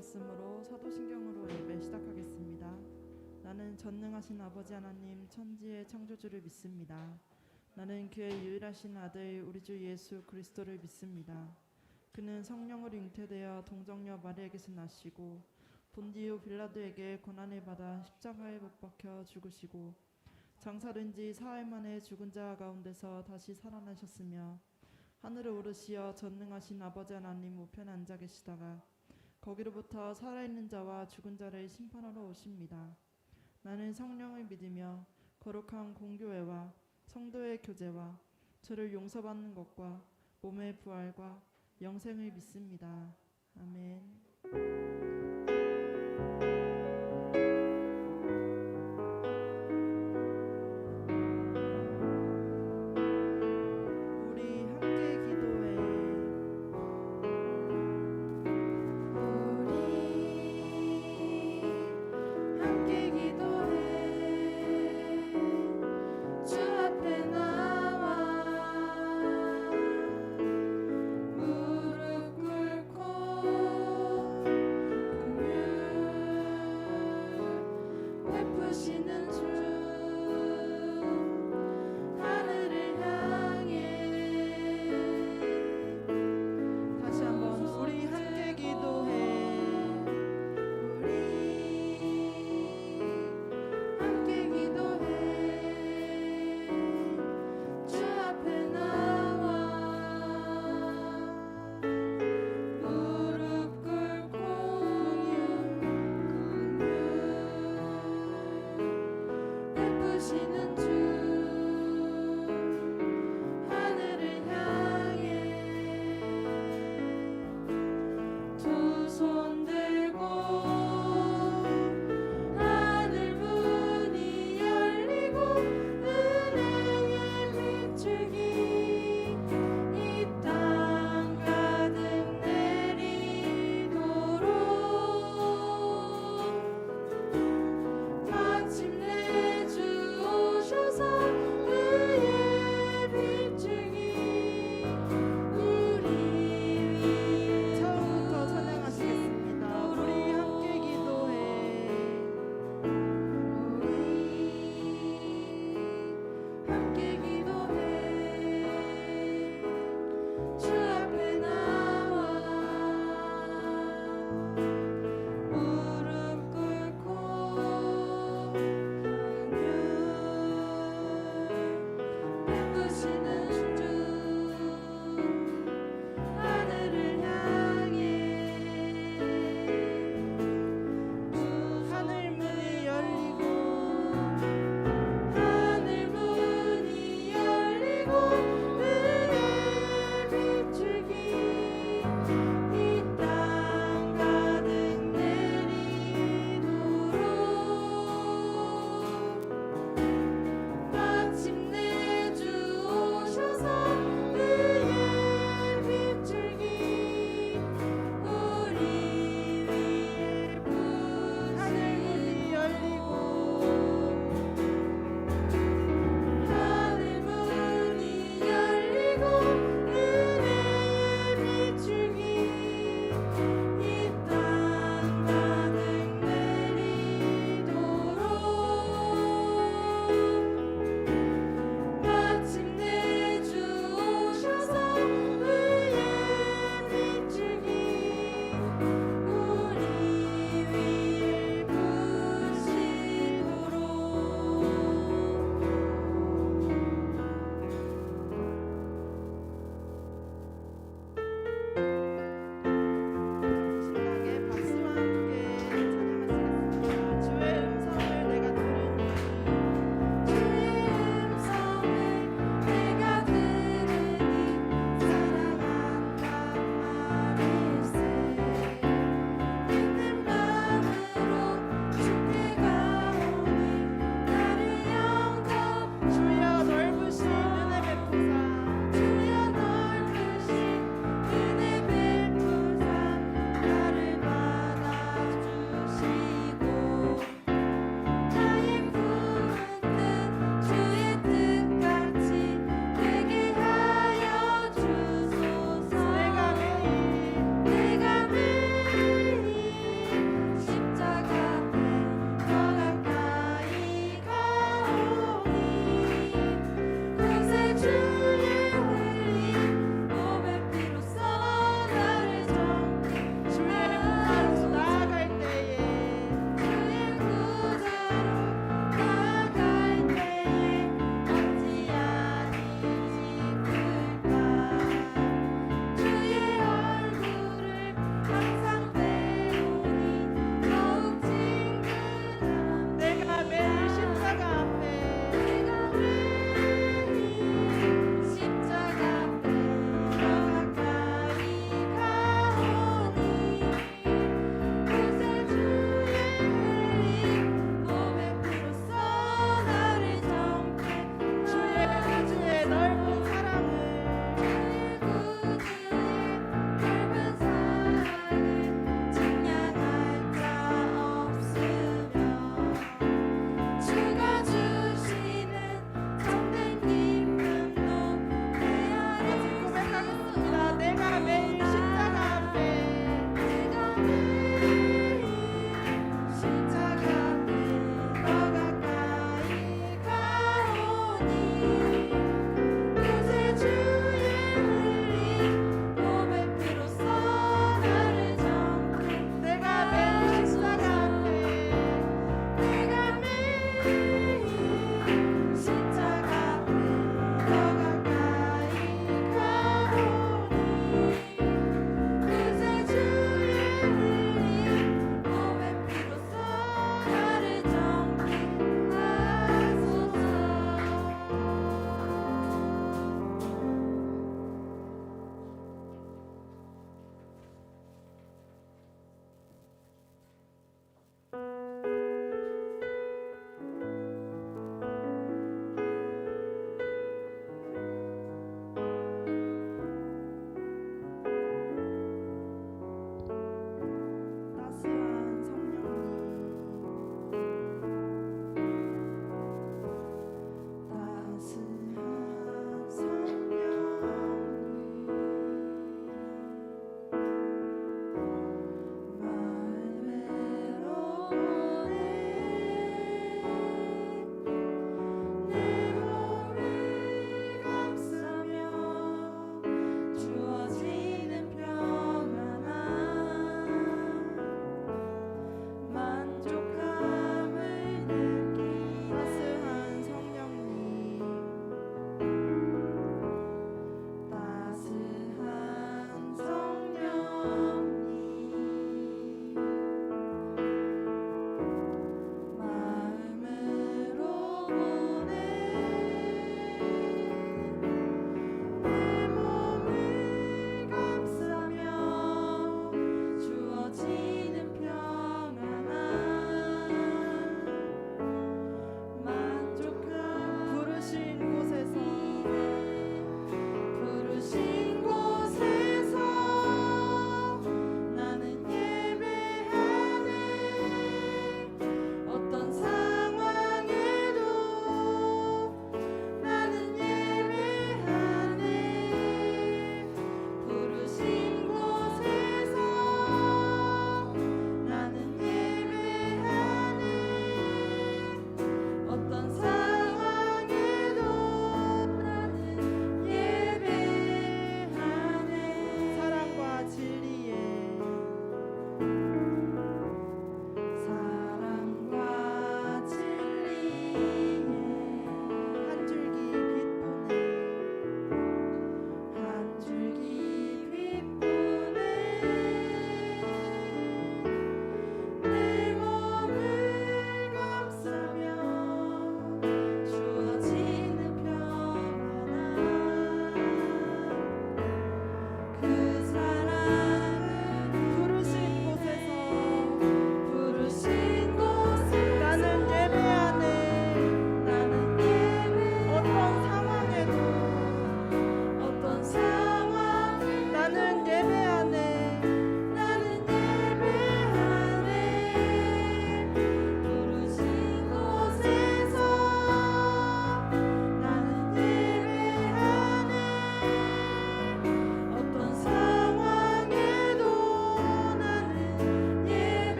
되었으므로 사도신경으로 예배 시작하겠습니다. 나는 전능하신 아버지 하나님 천지의 창조주를 믿습니다. 나는 그의 유일하신 아들 우리 주 예수 그리스도를 믿습니다. 그는 성령으로 잉태되어 동정녀 마리아에게서 나시고 본디오 빌라도에게 고난을 받아 십자가에 못 박혀 죽으시고 장사된 지 사흘 만에 죽은 자 가운데서 다시 살아나셨으며 하늘을 오르시어 전능하신 아버지 하나님 우편에 앉아 계시다가 거기로부터 살아있는 자와 죽은 자를 심판하러 오십니다. 나는 성령을 믿으며 거룩한 공교회와 성도의 교제와 죄를 용서받는 것과 몸의 부활과 영생을 믿습니다. 아멘. 하늘 문이 열리고 은혜의 빛줄기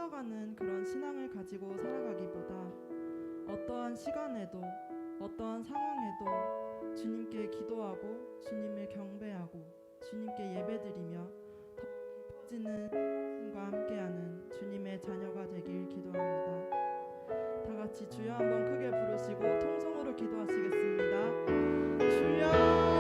쉬어가는 그런 신앙을 가지고 살아가기보다 어떠한 시간에도 어떠한 상황에도 주님께 기도하고 주님을 경배하고 주님께 예배드리며 더 깊어지는 과 함께하는 주님의 자녀가 되길 기도합니다. 다 같이 주여 한번 크게 부르시고 통성으로 기도하시겠습니다. 주여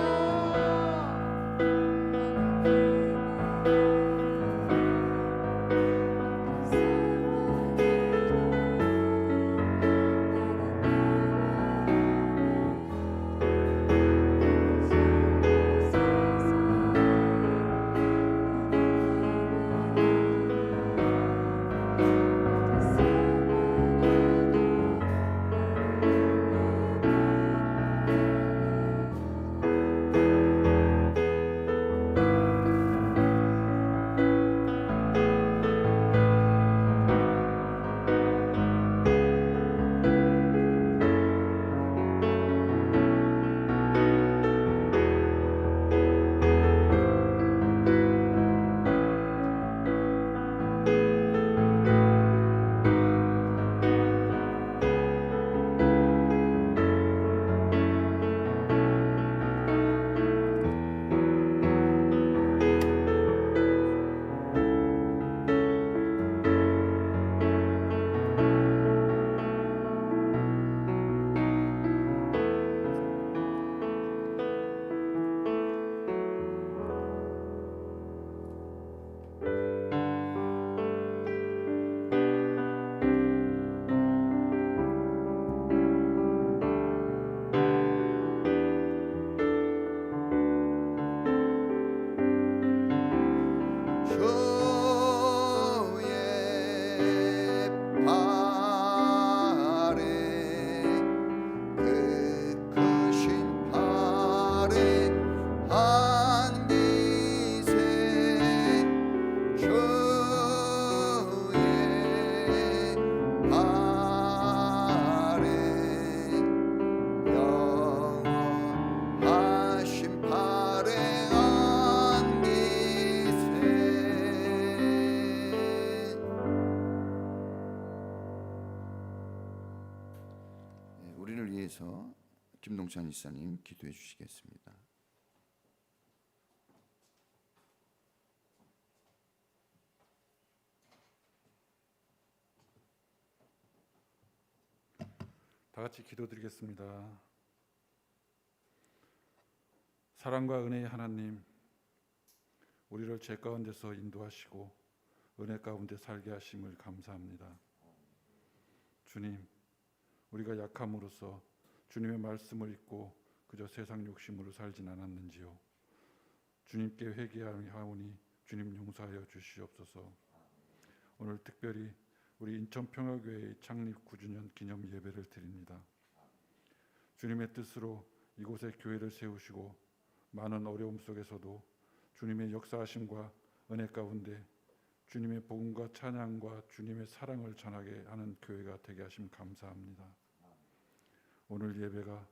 김동찬 이사님 기도해 주시겠습니다. 다 같이 기도드리겠습니다. 사랑과 은혜의 하나님, 우리를 죄 가운데서 인도하시고 은혜 가운데 살게 하심을 감사합니다. 주님, 우리가 약함으로써 주님의 말씀을 잊고 그저 세상 욕심으로 살진 않았는지요. 주님께 회개하오니 주님 용서하여 주시옵소서. 오늘 특별히 우리 인천평화교회의 창립 9주년 기념 예배를 드립니다. 주님의 뜻으로 이곳에 교회를 세우시고 많은 어려움 속에서도 주님의 역사하심과 은혜 가운데 주님의 복음과 찬양과 주님의 사랑을 전하게 하는 교회가 되게 하심 감사합니다. 오늘 예배가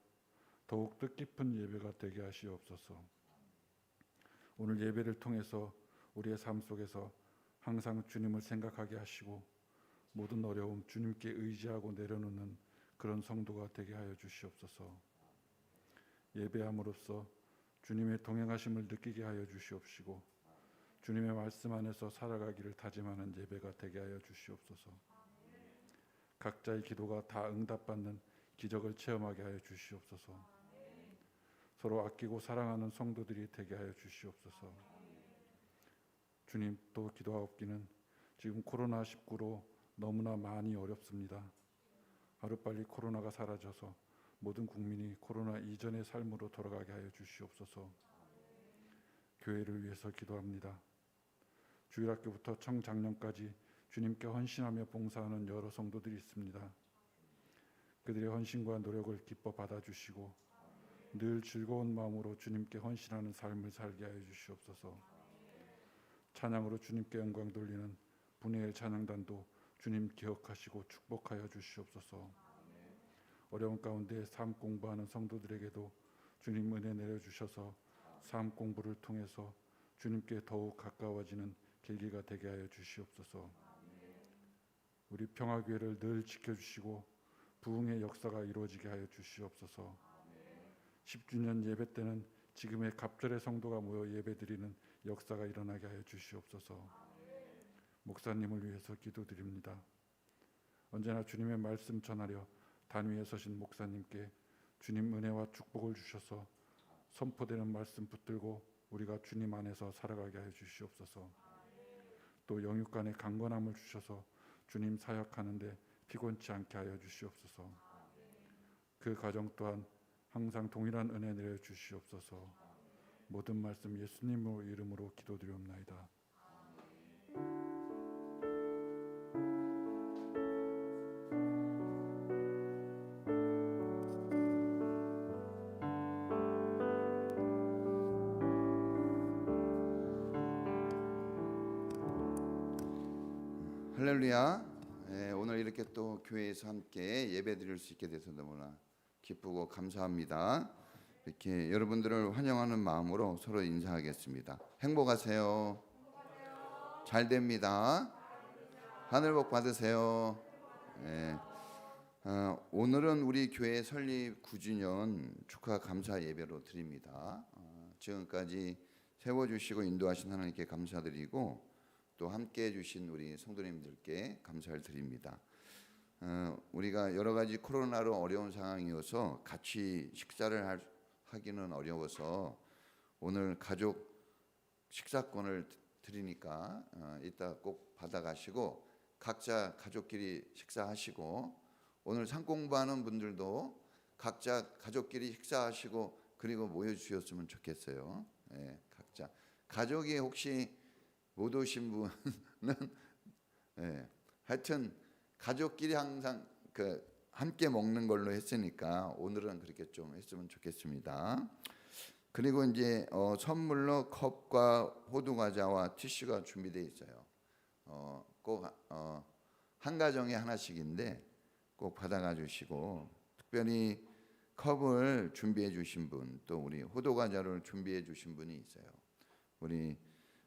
더욱 뜻깊은 예배가 되게 하시옵소서. 오늘 예배를 통해서 우리의 삶 속에서 항상 주님을 생각하게 하시고 모든 어려움 주님께 의지하고 내려놓는 그런 성도가 되게 하여 주시옵소서. 예배함으로써 주님의 동행하심을 느끼게 하여 주시옵시고 주님의 말씀 안에서 살아가기를 다짐하는 예배가 되게 하여 주시옵소서. 각자의 기도가 다 응답받는 기적을 체험하게 하여 주시옵소서. 서로 아끼고 사랑하는 성도들이 되게 하여 주시옵소서. 주님, 또 기도하옵기는 지금 코로나19로 너무나 많이 어렵습니다. 하루빨리 코로나가 사라져서 모든 국민이 코로나 이전의 삶으로 돌아가게 하여 주시옵소서. 교회를 위해서 기도합니다. 주일학교부터 청장년까지 주님께 헌신하며 봉사하는 여러 성도들이 있습니다. 그들의 헌신과 노력을 기뻐 받아주시고 늘 즐거운 마음으로 주님께 헌신하는 삶을 살게 하여 주시옵소서. 찬양으로 주님께 영광 돌리는 분회의 찬양단도 주님 기억하시고 축복하여 주시옵소서. 어려운 가운데 삶 공부하는 성도들에게도 주님 은혜 내려주셔서 삶 공부를 통해서 주님께 더욱 가까워지는 계기가 되게 하여 주시옵소서. 우리 평화교회를 늘 지켜주시고 부흥의 역사가 이루어지게 하여 주시옵소서. 10주년 예배 때는 지금의 갑절의 성도가 모여 예배드리는 역사가 일어나게 하여 주시옵소서. 목사님을 위해서 기도드립니다. 언제나 주님의 말씀 전하려 단위에 서신 목사님께 주님 은혜와 축복을 주셔서 선포되는 말씀 붙들고 우리가 주님 안에서 살아가게 하여 주시옵소서. 또 영육간의 강건함을 주셔서 주님 사역하는데 피곤치 않게 하여 주시옵소서. 그 가정 또한 항상 동일한 은혜 내려 주시옵소서. 모든 말씀 예수님의 이름으로 기도드리옵나이다. 할렐루야. 오늘 이렇게 또 교회에서 함께 예배드릴 수 있게 돼서 너무나 기쁘고 감사합니다. 이렇게 여러분들을 환영하는 마음으로 서로 인사하겠습니다. 행복하세요. 잘 됩니다. 하늘 복 받으세요. 오늘은 우리 교회 설립 9주년 축하 감사 예배로 드립니다. 지금까지 세워주시고 인도하신 하나님께 감사드리고 또 함께해 주신 우리 성도님들께 감사를 드립니다. 우리가 여러 가지 코로나로 어려운 상황이어서 같이 식사를 하기는 어려워서 오늘 가족 식사권을 드리니까 이따 꼭 받아가시고 각자 가족끼리 식사하시고 오늘 상공부하는 분들도 각자 가족끼리 식사하시고 그리고 모여주셨으면 좋겠어요. 각자 가족이 혹시 못 오신 분은 하여튼 가족끼리 항상 함께 먹는 걸로 했으니까 오늘은 그렇게 좀 했으면 좋겠습니다. 그리고 이제 선물로 컵과 호두 과자와 티슈가 준비되어 있어요. 꼭 한 가정에 하나씩인데 꼭 받아가 주시고 특별히 컵을 준비해 주신 분 또 우리 호두 과자를 준비해 주신 분이 있어요. 우리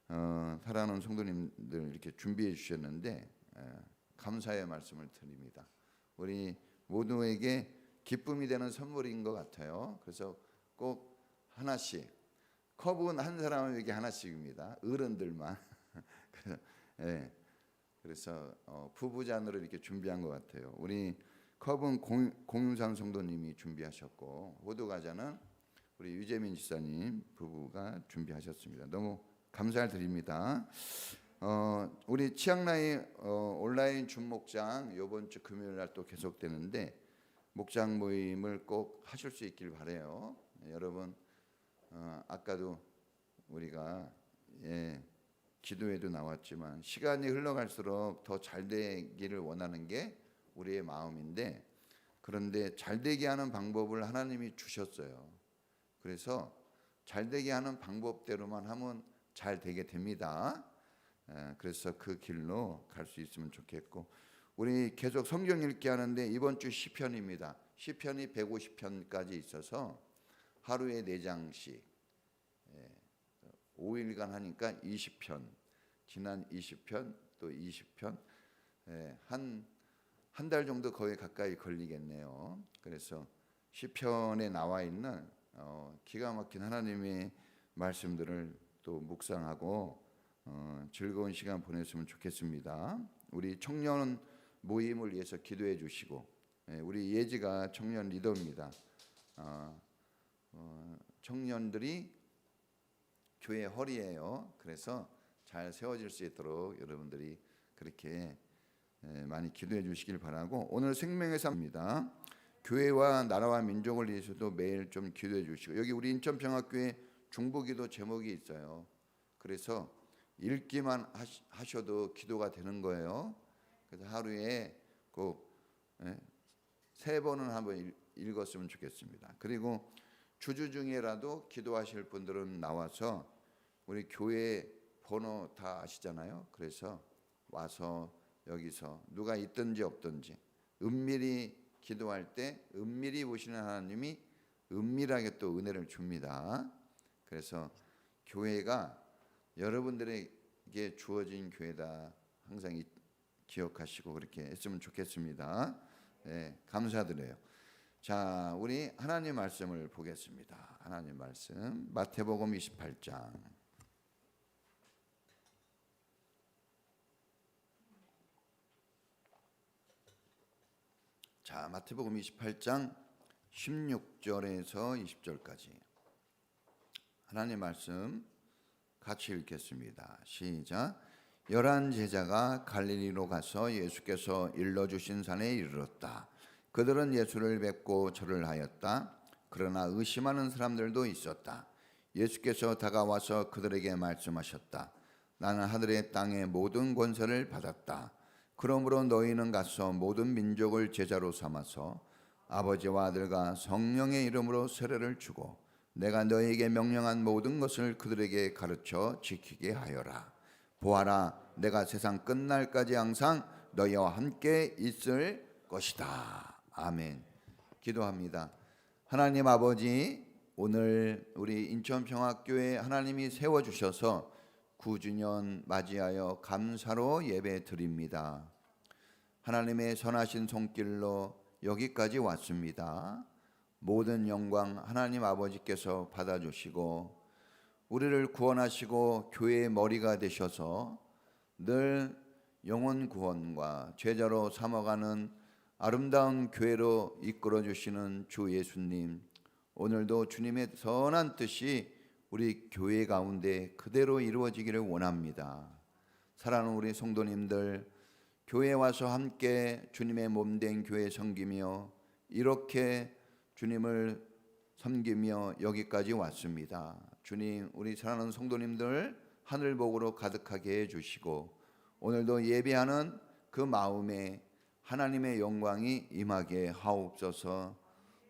사랑하는 성도님들 이렇게 준비해 주셨는데 감사의 말씀을 드립니다. 우리 모두에게 기쁨이 되는 선물인 것 같아요. 그래서 꼭 하나씩 컵은 한 사람에게 하나씩입니다. 어른들만. 그래서 부부잔으로 이렇게 준비한 것 같아요. 우리 컵은 공윤상 성도님이 준비하셨고 호두 과자는 우리 유재민 지사님 부부가 준비하셨습니다. 너무 감사를 드립니다. 우리 치앙라이 온라인 준목장 이번 주 금요일 날 또 계속되는데 목장 모임을 꼭 하실 수 있길 바라요. 여러분 아까도 우리가 기도에도 나왔지만 시간이 흘러갈수록 더 잘 되기를 원하는 게 우리의 마음인데 그런데 잘 되게 하는 방법을 하나님이 주셨어요. 그래서 잘 되게 하는 방법대로만 하면 잘 되게 됩니다. 그래서 그 길로 갈 수 있으면 좋겠고 우리 계속 성경 읽기 하는데 이번 주 시편입니다. 시편이 150편까지 있어서 하루에 4장씩 5일간 하니까 20편 지난 20편 또 20편 한 달 정도 거의 가까이 걸리겠네요. 그래서 시편에 나와 있는 기가 막힌 하나님의 말씀들을 또 묵상하고 즐거운 시간 보냈으면 좋겠습니다. 우리 청년 모임을 위해서 기도해 주시고 우리 예지가 청년 리더입니다. 청년들이 교회 허리예요. 그래서 잘 세워질 수 있도록 여러분들이 그렇게 많이 기도해 주시길 바라고 오늘 생명의 삶입니다. 교회와 나라와 민족을 위해서도 매일 좀 기도해 주시고 여기 우리 인천평화교회 중보기도 제목이 있어요. 그래서 읽기만 하셔도 기도가 되는 거예요. 그래서 하루에 꼭 3번은 한번 읽었으면 좋겠습니다. 그리고 주주 중에라도 기도하실 분들은 나와서 우리 교회 번호 다 아시잖아요. 그래서 와서 여기서 누가 있든지 없든지 은밀히 기도할 때 은밀히 보시는 하나님이 은밀하게 또 은혜를 줍니다. 그래서 교회가 여러분들에게 주어진 교회다 항상 기억하시고 그렇게 했으면 좋겠습니다. 네, 감사드려요. 자, 우리 하나님 말씀을 보겠습니다. 하나님 말씀 마태복음 28장. 자, 마태복음 28장 16절에서 20절까지 하나님 말씀 같이 읽겠습니다. 시작. 11 제자가 갈릴리로 가서 예수께서 일러주신 산에 이르렀다. 그들은 예수를 뵙고 절을 하였다. 그러나 의심하는 사람들도 있었다. 예수께서 다가와서 그들에게 말씀하셨다. 나는 하늘의 땅의 모든 권세를 받았다. 그러므로 너희는 가서 모든 민족을 제자로 삼아서 아버지와 아들과 성령의 이름으로 세례를 주고 내가 너희에게 명령한 모든 것을 그들에게 가르쳐 지키게 하여라. 보아라, 내가 세상 끝날까지 항상 너희와 함께 있을 것이다. 아멘. 기도합니다. 하나님 아버지, 오늘 우리 인천평화교회 하나님이 세워주셔서 9주년 맞이하여 감사로 예배 드립니다. 하나님의 선하신 손길로 여기까지 왔습니다. 모든 영광 하나님 아버지께서 받아주시고 우리를 구원하시고 교회의 머리가 되셔서 늘 영혼 구원과 제자로 삼아가는 아름다운 교회로 이끌어주시는 주 예수님, 오늘도 주님의 선한 뜻이 우리 교회 가운데 그대로 이루어지기를 원합니다. 사랑하는 우리 성도님들, 교회에 와서 함께 주님의 몸된 교회 섬기며 이렇게 주님을 섬기며 여기까지 왔습니다. 주님, 우리 사랑하는 성도님들 하늘복으로 가득하게 해주시고 오늘도 예배하는 그 마음에 하나님의 영광이 임하게 하옵소서.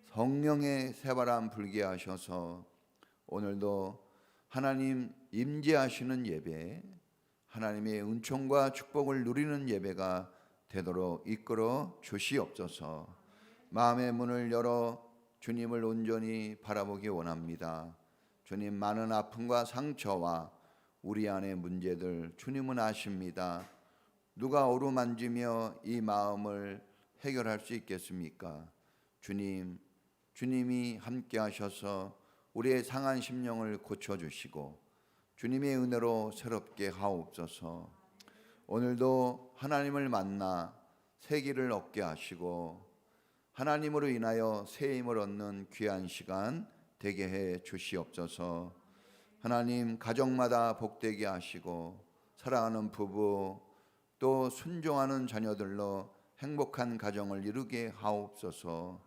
성령의 새바람 불게 하셔서 오늘도 하나님 임재하시는 예배, 하나님의 은총과 축복을 누리는 예배가 되도록 이끌어 주시옵소서. 마음의 문을 열어 주님을 온전히 바라보기 원합니다. 주님, 많은 아픔과 상처와 우리 안의 문제들 주님은 아십니다. 누가 어루만지며 이 마음을 해결할 수 있겠습니까? 주님이 함께 하셔서 우리의 상한 심령을 고쳐주시고 주님의 은혜로 새롭게 하옵소서. 오늘도 하나님을 만나 새 길을 얻게 하시고 하나님으로 인하여 새 힘을 얻는 귀한 시간 되게 해 주시옵소서. 하나님, 가정마다 복되게 하시고 사랑하는 부부 또 순종하는 자녀들로 행복한 가정을 이루게 하옵소서.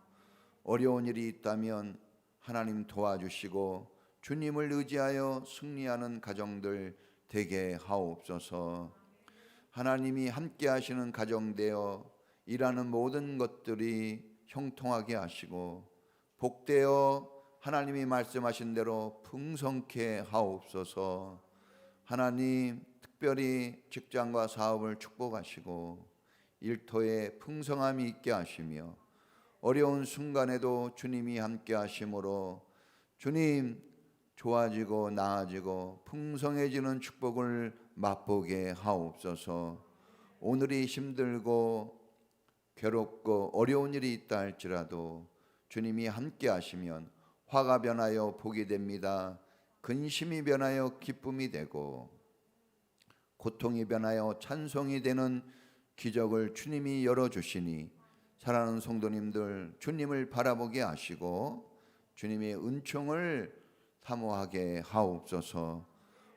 어려운 일이 있다면 하나님 도와주시고 주님을 의지하여 승리하는 가정들 되게 하옵소서. 하나님이 함께 하시는 가정 되어 일하는 모든 것들이 형통하게 하시고 복되어 하나님이 말씀하신 대로 풍성케 하옵소서. 하나님, 특별히 직장과 사업을 축복하시고 일터에 풍성함이 있게 하시며 어려운 순간에도 주님이 함께 하심으로 주님 좋아지고 나아지고 풍성해지는 축복을 맛보게 하옵소서. 오늘이 힘들고 괴롭고 어려운 일이 있다 할지라도 주님이 함께 하시면 화가 변하여 복이 됩니다. 근심이 변하여 기쁨이 되고 고통이 변하여 찬송이 되는 기적을 주님이 열어주시니 사랑하는 성도님들 주님을 바라보게 하시고 주님의 은총을 사모하게 하옵소서.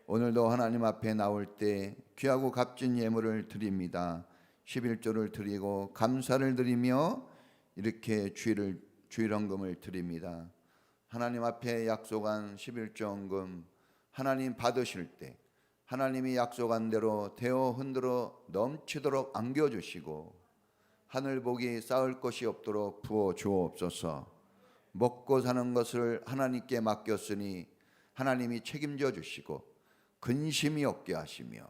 오늘도 하나님 앞에 나올 때 귀하고 값진 예물을 드립니다. 11조를 드리고 감사를 드리며 이렇게 주일헌금을 드립니다. 하나님 앞에 약속한 11조헌금 하나님 받으실 때 하나님이 약속한 대로 데워 흔들어 넘치도록 안겨주시고 하늘복이 쌓을 것이 없도록 부어 주옵소서. 먹고 사는 것을 하나님께 맡겼으니 하나님이 책임져 주시고 근심이 없게 하시며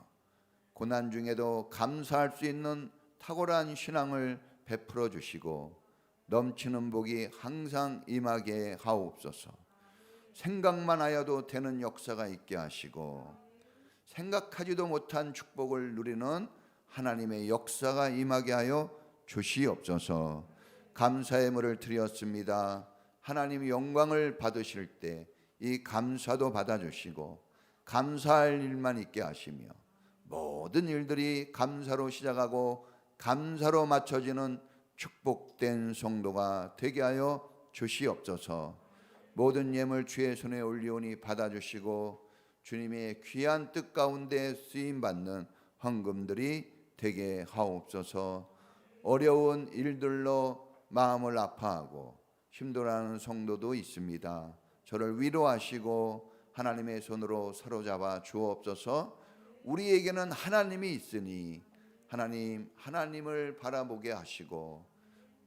고난 중에도 감사할 수 있는 탁월한 신앙을 베풀어 주시고 넘치는 복이 항상 임하게 하옵소서. 생각만 하여도 되는 역사가 있게 하시고 생각하지도 못한 축복을 누리는 하나님의 역사가 임하게 하여 주시옵소서. 감사의 물을 드렸습니다. 하나님 영광을 받으실 때 이 감사도 받아주시고 감사할 일만 있게 하시며 모든 일들이 감사로 시작하고 감사로 맞춰지는 축복된 성도가 되게 하여 주시옵소서. 모든 예물 주의 손에 올리오니 받아주시고 주님의 귀한 뜻 가운데 쓰임받는 헌금들이 되게 하옵소서. 어려운 일들로 마음을 아파하고 힘들어하는 성도도 있습니다. 저를 위로하시고 하나님의 손으로 사로잡아 주옵소서. 우리에게는 하나님이 있으니 하나님을 바라보게 하시고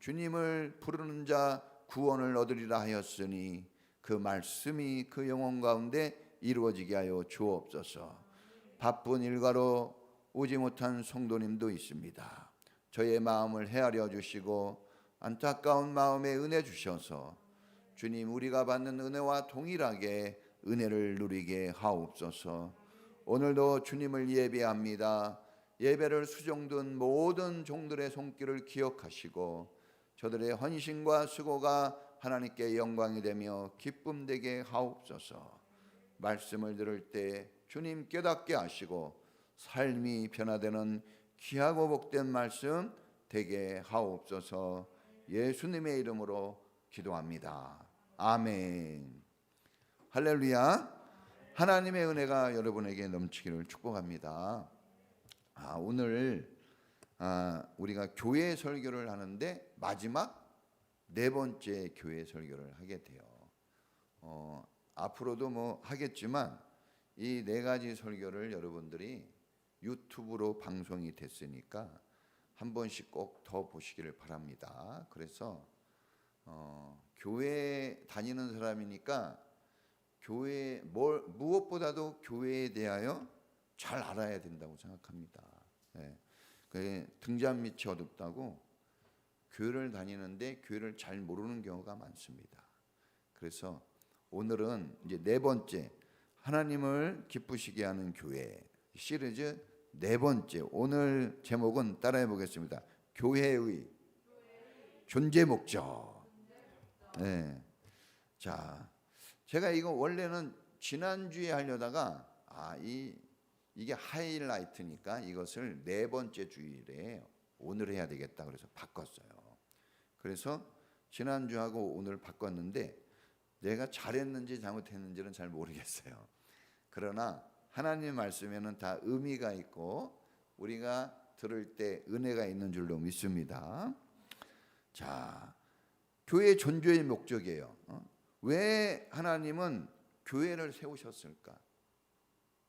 주님을 부르는 자 구원을 얻으리라 하였으니 그 말씀이 그 영혼 가운데 이루어지게 하여 주옵소서. 바쁜 일과로 오지 못한 성도님도 있습니다. 저의 마음을 헤아려 주시고 안타까운 마음에 은혜 주셔서 주님 우리가 받는 은혜와 동일하게 은혜를 누리게 하옵소서. 오늘도 주님을 예배합니다. 예배를 수종든 모든 종들의 손길을 기억하시고 저들의 헌신과 수고가 하나님께 영광이 되며 기쁨 되게 하옵소서. 말씀을 들을 때 주님 깨닫게 하시고 삶이 변화되는 귀하고 복된 말씀 되게 하옵소서. 예수님의 이름으로 기도합니다. 아멘. 할렐루야. 하나님의 은혜가 여러분에게 넘치기를 축복합니다. 오늘 우리가 교회 설교를 하는데 마지막 네 번째 교회 설교를 하게 돼요. 앞으로도 뭐 하겠지만 이 네 가지 설교를 여러분들이 유튜브로 방송이 됐으니까 한 번씩 꼭 더 보시기를 바랍니다. 그래서 교회 다니는 사람이니까 무엇보다도 교회에 대하여 잘 알아야 된다고 생각합니다. 등잔 밑이 어둡다고 교회를 다니는데 교회를 잘 모르는 경우가 많습니다. 그래서 오늘은 이제 네 번째 하나님을 기쁘시게 하는 교회 시리즈 네 번째, 오늘 제목은 따라해 보겠습니다. 교회의 존재 목적. 네. 자, 제가 이거 원래는 지난주에 하려다가 이게 하이라이트니까 이것을 네 번째 주일에 오늘 해야 되겠다 그래서 바꿨어요. 그래서 지난주하고 오늘 바꿨는데 내가 잘했는지 잘못했는지는 잘 모르겠어요. 그러나 하나님 말씀에는 다 의미가 있고 우리가 들을 때 은혜가 있는 줄로 믿습니다. 자, 교회 존재의 목적이에요. 왜 하나님은 교회를 세우셨을까?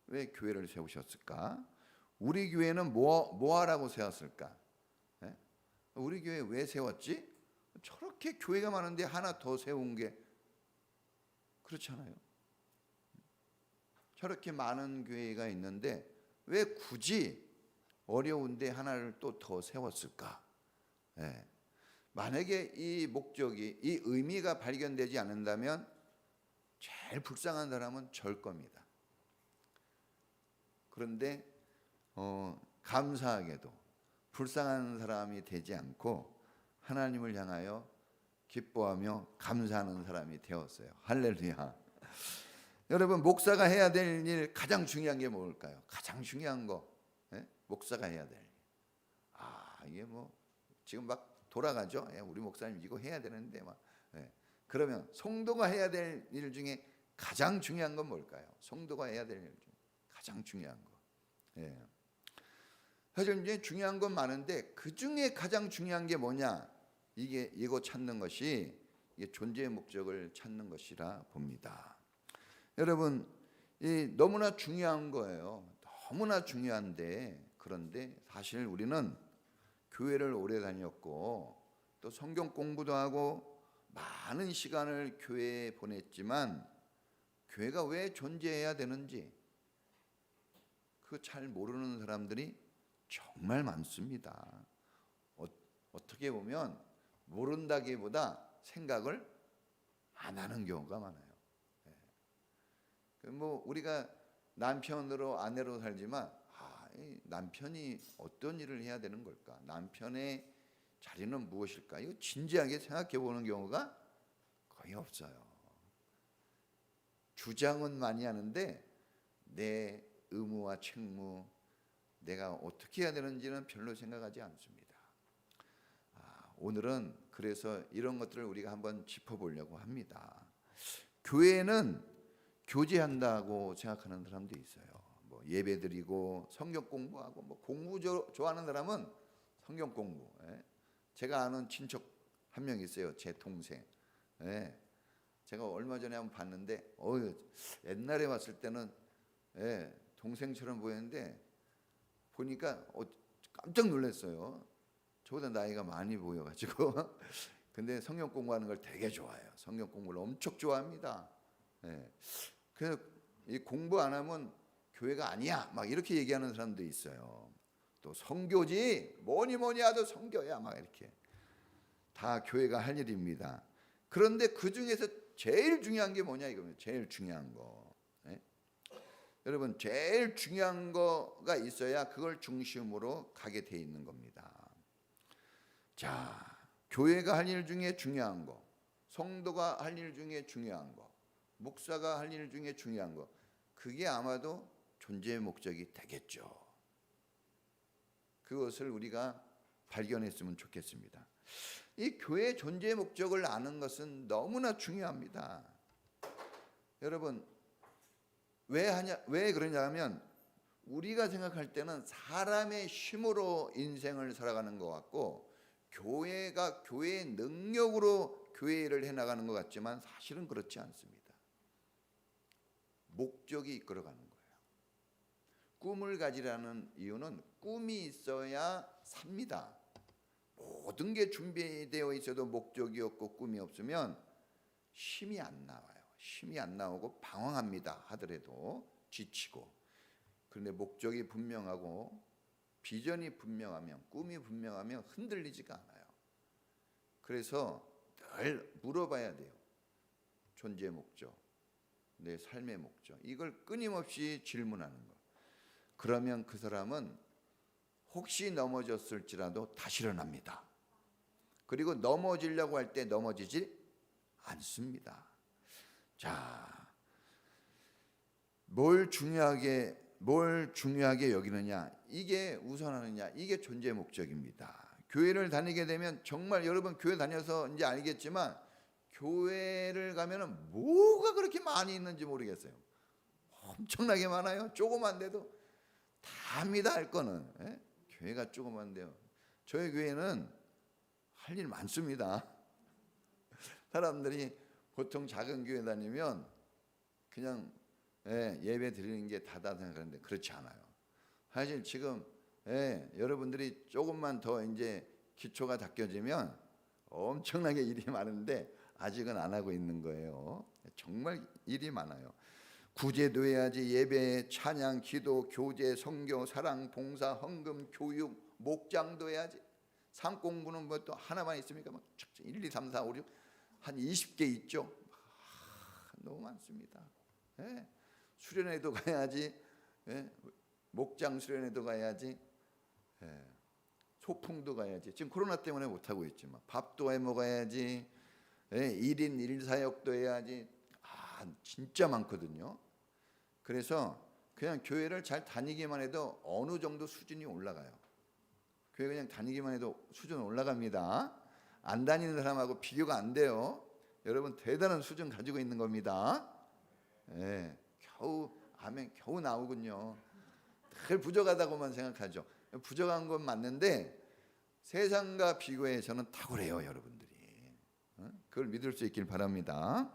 왜 교회를 세우셨을까? 우리 교회는 뭐 하라고 세웠을까? 우리 교회 왜 세웠지? 저렇게 교회가 많은데 하나 더 세운 게 그렇잖아요. 저렇게 많은 교회가 있는데 왜 굳이 어려운데 하나를 또 더 세웠을까? 만약에 이 목적이, 이 의미가 발견되지 않는다면 제일 불쌍한 사람은 절 겁니다. 그런데 감사하게도 불쌍한 사람이 되지 않고 하나님을 향하여 기뻐하며 감사하는 사람이 되었어요. 할렐루야. 여러분, 목사가 해야 될 일 가장 중요한 게 뭘까요? 가장 중요한 거, 목사가 해야 될 일. 이게 뭐 지금 막 돌아가죠. 우리 목사님 이거 해야 되는데 막. 그러면 성도가 해야 될 일 중에 가장 중요한 건 뭘까요? 성도가 해야 될 일 중에 가장 중요한 거. 사실 이제 중요한 건 많은데 그 중에 가장 중요한 게 뭐냐? 이거 찾는 것이 이게 존재의 목적을 찾는 것이라 봅니다. 여러분, 너무나 중요한 거예요. 너무나 중요한데 그런데 사실 우리는 교회를 오래 다녔고 또 성경 공부도 하고 많은 시간을 교회에 보냈지만 교회가 왜 존재해야 되는지 그거 잘 모르는 사람들이 정말 많습니다. 어떻게 보면 모른다기보다 생각을 안 하는 경우가 많아요. 뭐 우리가 남편으로 아내로 살지만 남편이 어떤 일을 해야 되는 걸까? 남편의 자리는 무엇일까? 이거 진지하게 생각해 보는 경우가 거의 없어요. 주장은 많이 하는데 내 의무와 책무, 내가 어떻게 해야 되는지는 별로 생각하지 않습니다. 오늘은 그래서 이런 것들을 우리가 한번 짚어보려고 합니다. 교회는 교제한다고 생각하는 사람도 있어요. 뭐 예배드리고 성경 공부하고 뭐 공부 좋아하는 사람은 성경 공부. 제가 아는 친척 한 명 있어요. 제 동생. 제가 얼마 전에 한번 봤는데 옛날에 봤을 때는 동생처럼 보였는데 보니까 깜짝 놀랐어요. 저보다 나이가 많이 보여가지고 근데 성경 공부하는 걸 되게 좋아해요. 성경 공부를 엄청 좋아합니다. 그래서 이 공부 안 하면 교회가 아니야 막 이렇게 얘기하는 사람도 있어요. 또 선교지 뭐니 하도 선교야 막 이렇게 다 교회가 할 일입니다. 그런데 그 중에서 제일 중요한 게 뭐냐 이거예요. 제일 중요한 거. 여러분 제일 중요한 거가 있어야 그걸 중심으로 가게 돼 있는 겁니다. 자, 교회가 할 일 중에 중요한 거, 성도가 할 일 중에 중요한 거, 목사가 할 일 중에 중요한 거, 그게 아마도 존재의 목적이 되겠죠. 그것을 우리가 발견했으면 좋겠습니다. 이 교회의 존재의 목적을 아는 것은 너무나 중요합니다. 여러분 왜 그러냐 하면 우리가 생각할 때는 사람의 힘으로 인생을 살아가는 것 같고 교회가 교회의 능력으로 교회를 해나가는 것 같지만 사실은 그렇지 않습니다. 목적이 이끌어가는 거예요. 꿈을 가지라는 이유는 꿈이 있어야 삽니다. 모든 게 준비되어 있어도 목적이 없고 꿈이 없으면 힘이 안 나와요. 힘이 안 나오고 방황합니다. 하더라도 지치고. 그런데 목적이 분명하고 비전이 분명하면 꿈이 분명하면 흔들리지가 않아요. 그래서 늘 물어봐야 돼요. 존재의 목적, 내 삶의 목적. 이걸 끊임없이 질문하는 거. 그러면 그 사람은 혹시 넘어졌을지라도 다시 일어납니다. 그리고 넘어지려고 할 때 넘어지지 않습니다. 자, 뭘 중요하게 여기느냐, 이게 우선하느냐, 이게 존재의 목적입니다. 교회를 다니게 되면 정말 여러분 교회 다녀서 이제 알겠지만 교회를 가면은 뭐가 그렇게 많이 있는지 모르겠어요. 엄청나게 많아요. 조그만데도 다 합니다. 할 거는. 교회가 조그만데요. 저희 교회는 할 일 많습니다. 사람들이 보통 작은 교회 다니면 그냥 예배 드리는 게 다다 생각하는데 그렇지 않아요. 사실 지금 여러분들이 조금만 더 이제 기초가 닦여지면 엄청나게 일이 많은데 아직은 안 하고 있는 거예요. 정말 일이 많아요. 구제도 해야지, 예배, 찬양, 기도, 교제, 선교, 사랑, 봉사, 헌금, 교육, 목장도 해야지. 삶 공부는 뭐 또 하나만 있습니까? 막 1, 2, 3, 4, 5, 6 한 20개 있죠. 너무 많습니다. 수련회도 가야지, 목장 수련회도 가야지, 소풍도 가야지. 지금 코로나 때문에 못 하고 있지만 밥도 해 먹어야지, 1인 1사역도 해야지. 진짜 많거든요. 그래서 그냥 교회를 잘 다니기만 해도 어느 정도 수준이 올라가요. 교회 그냥 다니기만 해도 수준 올라갑니다. 안 다니는 사람하고 비교가 안 돼요. 여러분 대단한 수준 가지고 있는 겁니다. 겨우 나오군요. 늘 부족하다고만 생각하죠. 부족한 건 맞는데 세상과 비교해서는 탁월해요, 여러분들이. 그걸 믿을 수 있길 바랍니다.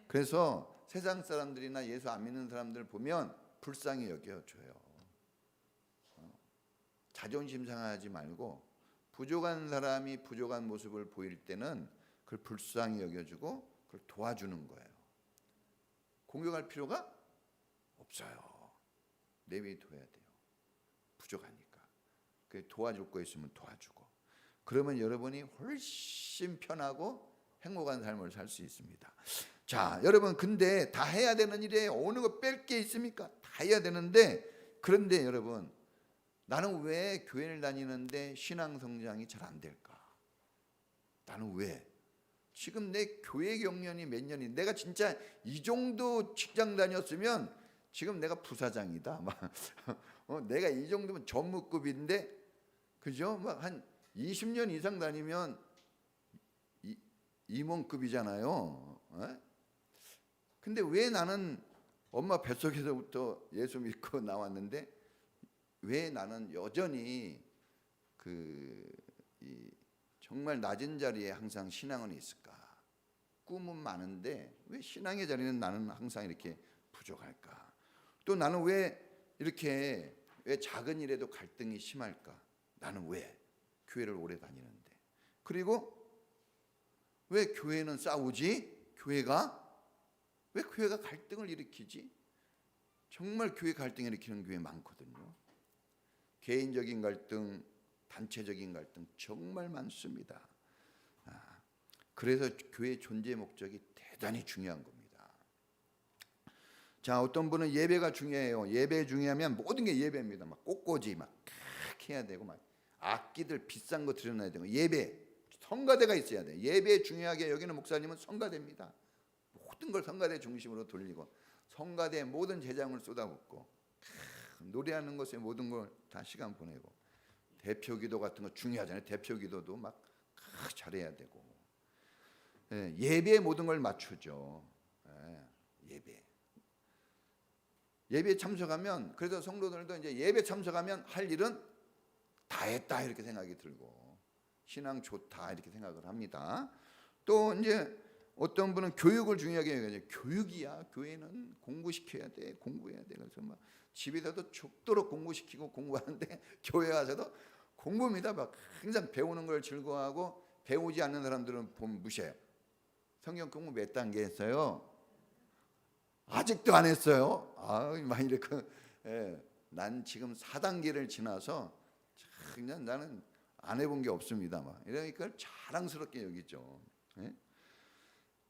그래서 세상 사람들이나 예수 안 믿는 사람들 보면 불쌍히 여겨줘요. 자존심 상하지 말고 부족한 사람이 부족한 모습을 보일 때는 그걸 불쌍히 여겨주고 그걸 도와주는 거예요. 공격할 필요가 없어요. 내비둬야 돼요. 부족하니까. 도와줄 거 있으면 도와주고. 그러면 여러분이 훨씬 편하고 행복한 삶을 살 수 있습니다. 자, 여러분 근데 다 해야 되는 일에 어느 거 뺄 게 있습니까? 다 해야 되는데 그런데 여러분 나는 왜 교회를 다니는데 신앙 성장이 잘 안 될까? 나는 왜? 지금 내 교회 경력이 몇 년이, 내가 진짜 이 정도 직장 다녔으면 지금 내가 부사장이다. 막 내가 이 정도면 전무급인데, 그죠? 막 한 20년 이상 다니면 임원급이잖아요. 어? 근데 왜 나는 엄마 뱃속에서부터 예수 믿고 나왔는데 왜 나는 여전히 정말 낮은 자리에 항상 신앙은 있을까? 꿈은 많은데 왜 신앙의 자리는 나는 항상 이렇게 부족할까? 또 나는 왜 이렇게 왜 작은 일에도 갈등이 심할까? 나는 왜 교회를 오래 다니는데? 그리고 왜 교회는 싸우지? 왜 교회가 갈등을 일으키지? 정말 교회 갈등 일으키는 교회 많거든요. 개인적인 갈등, 단체적인 갈등 정말 많습니다. 그래서 교회의 존재 목적이 대단히 중요한 겁니다. 자, 어떤 분은 예배가 중요해요. 예배 중요하면 모든 게 예배입니다. 막 꽃꽂이 막 해야 되고, 막 악기들 비싼 거 들여놔야 되고, 예배, 성가대가 있어야 돼. 예배 중요하게 여기는 목사님은 성가대입니다. 모든 걸 성가대 중심으로 돌리고, 성가대에 모든 재장을 쏟아붓고, 노래하는 것에 모든 걸 다 시간 보내고, 대표기도 같은 거 중요하잖아요. 대표기도도 막 잘해야 되고, 예배에 모든 걸 맞추죠. 예배 참석하면, 그래서 성도들도 이제 예배 참석하면 할 일은 다 했다 이렇게 생각이 들고, 신앙 좋다 이렇게 생각을 합니다. 또 이제 어떤 분은 교육을 중요하게 여겨요. 교육이야. 교회는 공부시켜야 돼. 공부해야 돼. 그래서 막 집에서도 죽도록 공부시키고 공부하는데 교회 와서도 공부입니다. 막 항상 배우는 걸 즐거워하고, 배우지 않는 사람들은 보면 무시해요. 성경 공부 몇 단계 했어요? 아직도 안 했어요. 막 이렇게. 난 지금 4단계를 지나서 그냥 나는 안 해본 게 없습니다. 막 이러니까 자랑스럽게 여기죠.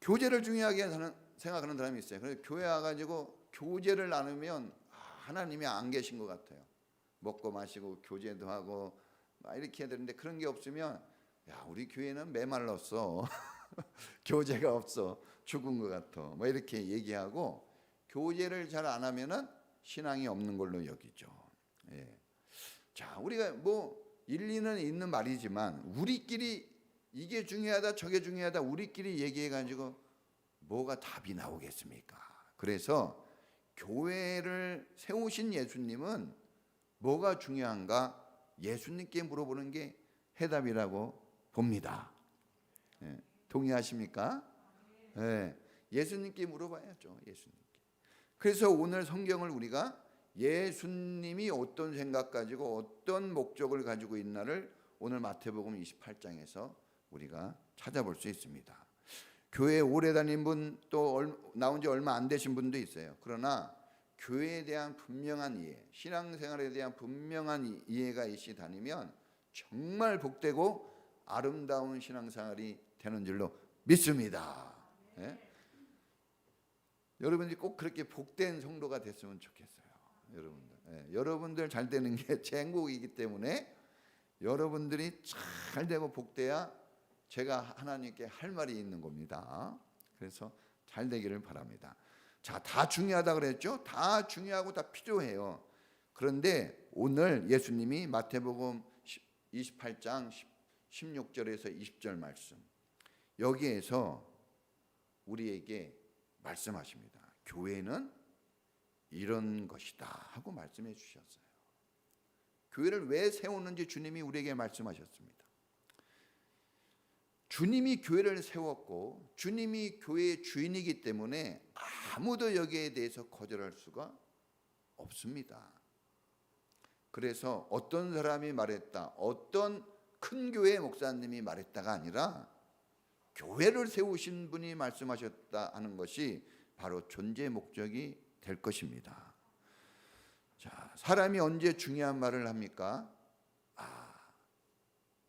교제를 중요하게 생각하는 사람이 있어요. 그래서 교회 와가지고 교제를 나누면 하나님이 안 계신 것 같아요. 먹고 마시고 교제도 하고 막 이렇게 해야 되는데, 그런 게 없으면 야, 우리 교회는 메말랐어. 교제가 없어. 죽은 것 같아. 뭐 이렇게 얘기하고, 교제를 잘 안 하면은 신앙이 없는 걸로 여기죠. 자, 우리가 뭐 일리는 있는 말이지만 우리끼리 이게 중요하다 저게 중요하다 우리끼리 얘기해가지고 뭐가 답이 나오겠습니까? 그래서 교회를 세우신 예수님은 뭐가 중요한가? 예수님께 물어보는 게 해답이라고 봅니다. 동의하십니까? 예수님께 물어봐야죠. 예수님께. 그래서 오늘 성경을 우리가 예수님이 어떤 생각 가지고 어떤 목적을 가지고 있나를 오늘 마태복음 28장에서 우리가 찾아볼 수 있습니다. 교회 오래 다닌 분, 또 나온 지 얼마 안 되신 분도 있어요. 그러나 교회에 대한 분명한 이해, 신앙생활에 대한 분명한 이해가 있이 다니면 정말 복되고 아름다운 신앙생활이 되는 줄로 믿습니다. 여러분들이 꼭 그렇게 복된 성도가 됐으면 좋겠어요. 여러분들 잘 되는 게 제 행복이기 때문에 여러분들이 잘 되고 복돼야 제가 하나님께 할 말이 있는 겁니다. 그래서 잘 되기를 바랍니다. 자, 다 중요하다 그랬죠? 다 중요하고 다 필요해요. 그런데 오늘 예수님이 마태복음 28장 16절에서 20절 말씀, 여기에서 우리에게 말씀하십니다. 교회는 이런 것이다 하고 말씀해 주셨어요. 교회를 왜 세우는지 주님이 우리에게 말씀하셨습니다. 주님이 교회를 세웠고 주님이 교회의 주인이기 때문에 아무도 여기에 대해서 거절할 수가 없습니다. 그래서 어떤 사람이 말했다, 어떤 큰 교회 목사님이 말했다가 아니라 교회를 세우신 분이 말씀하셨다 하는 것이 바로 존재 목적이 될 것입니다. 자, 사람이 언제 중요한 말을 합니까?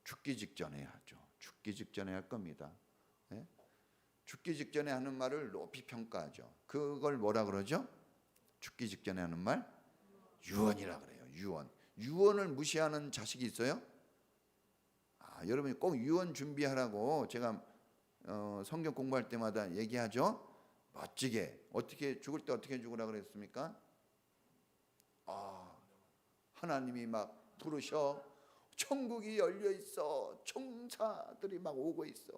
죽기 직전에 하죠. 죽기 직전에 할 겁니다. 죽기 직전에 하는 말을 높이 평가하죠. 그걸 뭐라 그러죠? 죽기 직전에 하는 말? 유언이라 그래요. 유언. 유언을 무시하는 자식이 있어요? 여러분이 꼭 유언 준비하라고 제가 성경 공부할 때마다 얘기하죠. 멋지게 어떻게 죽을 때 어떻게 죽으라 그랬습니까? 하나님이 막 부르셔. 천국이 열려 있어. 천사들이 막 오고 있어.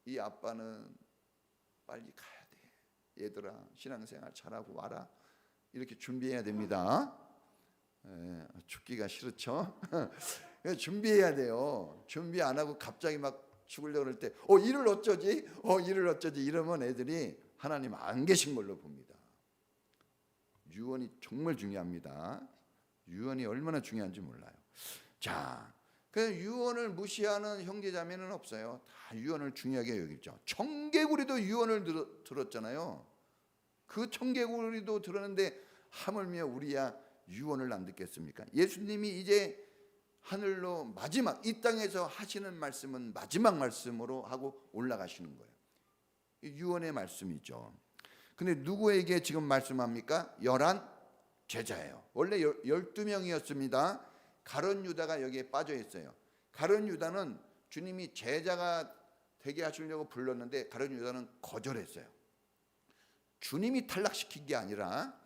이 아빠는 빨리 가야 돼. 얘들아 신앙생활 잘하고 와라. 이렇게 준비해야 됩니다. 죽기가 싫죠. 준비해야 돼요. 준비 안 하고 갑자기 막 죽으려고 할 때 이를 어쩌지? 이를 어쩌지? 이러면 애들이 하나님 안 계신 걸로 봅니다. 유언이 정말 중요합니다. 유언이 얼마나 중요한지 몰라요. 자, 그래서 유언을 무시하는 형제자매는 없어요. 다 유언을 중요하게 여기죠. 청개구리도 유언을 들었잖아요. 그 청개구리도 들었는데 하물며 우리야 유언을 안 듣겠습니까? 예수님이 이제 하늘로 마지막 이 땅에서 하시는 말씀은 마지막 말씀으로 하고 올라가시는 거예요. 유언의 말씀이죠. 근데 누구에게 지금 말씀합니까? 11 제자예요. 원래 12명이었습니다. 가룟 유다가 여기에 빠져 있어요. 가룟 유다는 주님이 제자가 되게 하시려고 불렀는데 가룟 유다는 거절했어요. 주님이 탈락시킨 게 아니라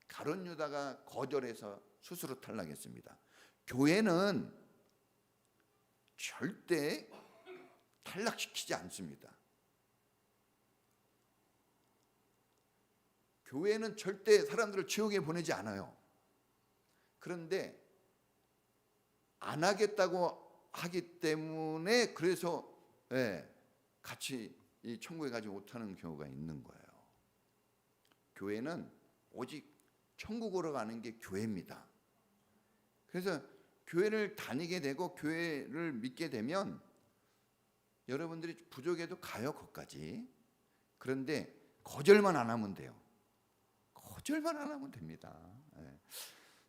가룟 유다가 거절해서 스스로 탈락했습니다. 교회는 절대 탈락시키지 않습니다. 교회는 절대 사람들을 지옥에 보내지 않아요. 그런데 안 하겠다고 하기 때문에 그래서 같이 이 천국에 가지 못하는 경우가 있는 거예요. 교회는 오직 천국으로 가는 게 교회입니다. 그래서 교회를 다니게 되고 교회를 믿게 되면 여러분들이 부족해도 가요 거기까지. 그런데 거절만 안 하면 돼요. 거절만 안 하면 됩니다.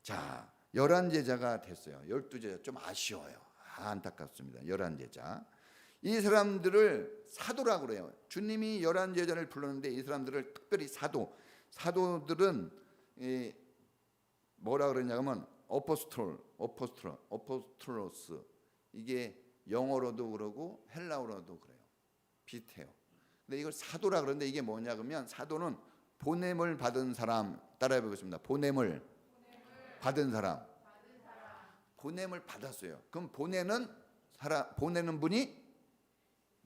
자, 11제자가 됐어요. 12제자 좀 아쉬워요. 안타깝습니다. 11제자. 이 사람들을 사도라고 그래요. 주님이 11제자를 불렀는데 이 사람들을 특별히 사도들은 뭐라 그러냐면 어포스톨로스 이게 영어로도 그러고 헬라어로도 그래요. 비슷해요. 근데 이걸 사도라 그러는데 이게 뭐냐 그러면 사도는 보냄을 받은 사람. 따라해 보겠습니다. 보냄을 받은 사람. 보냄을 받았어요. 그럼 보내는 분이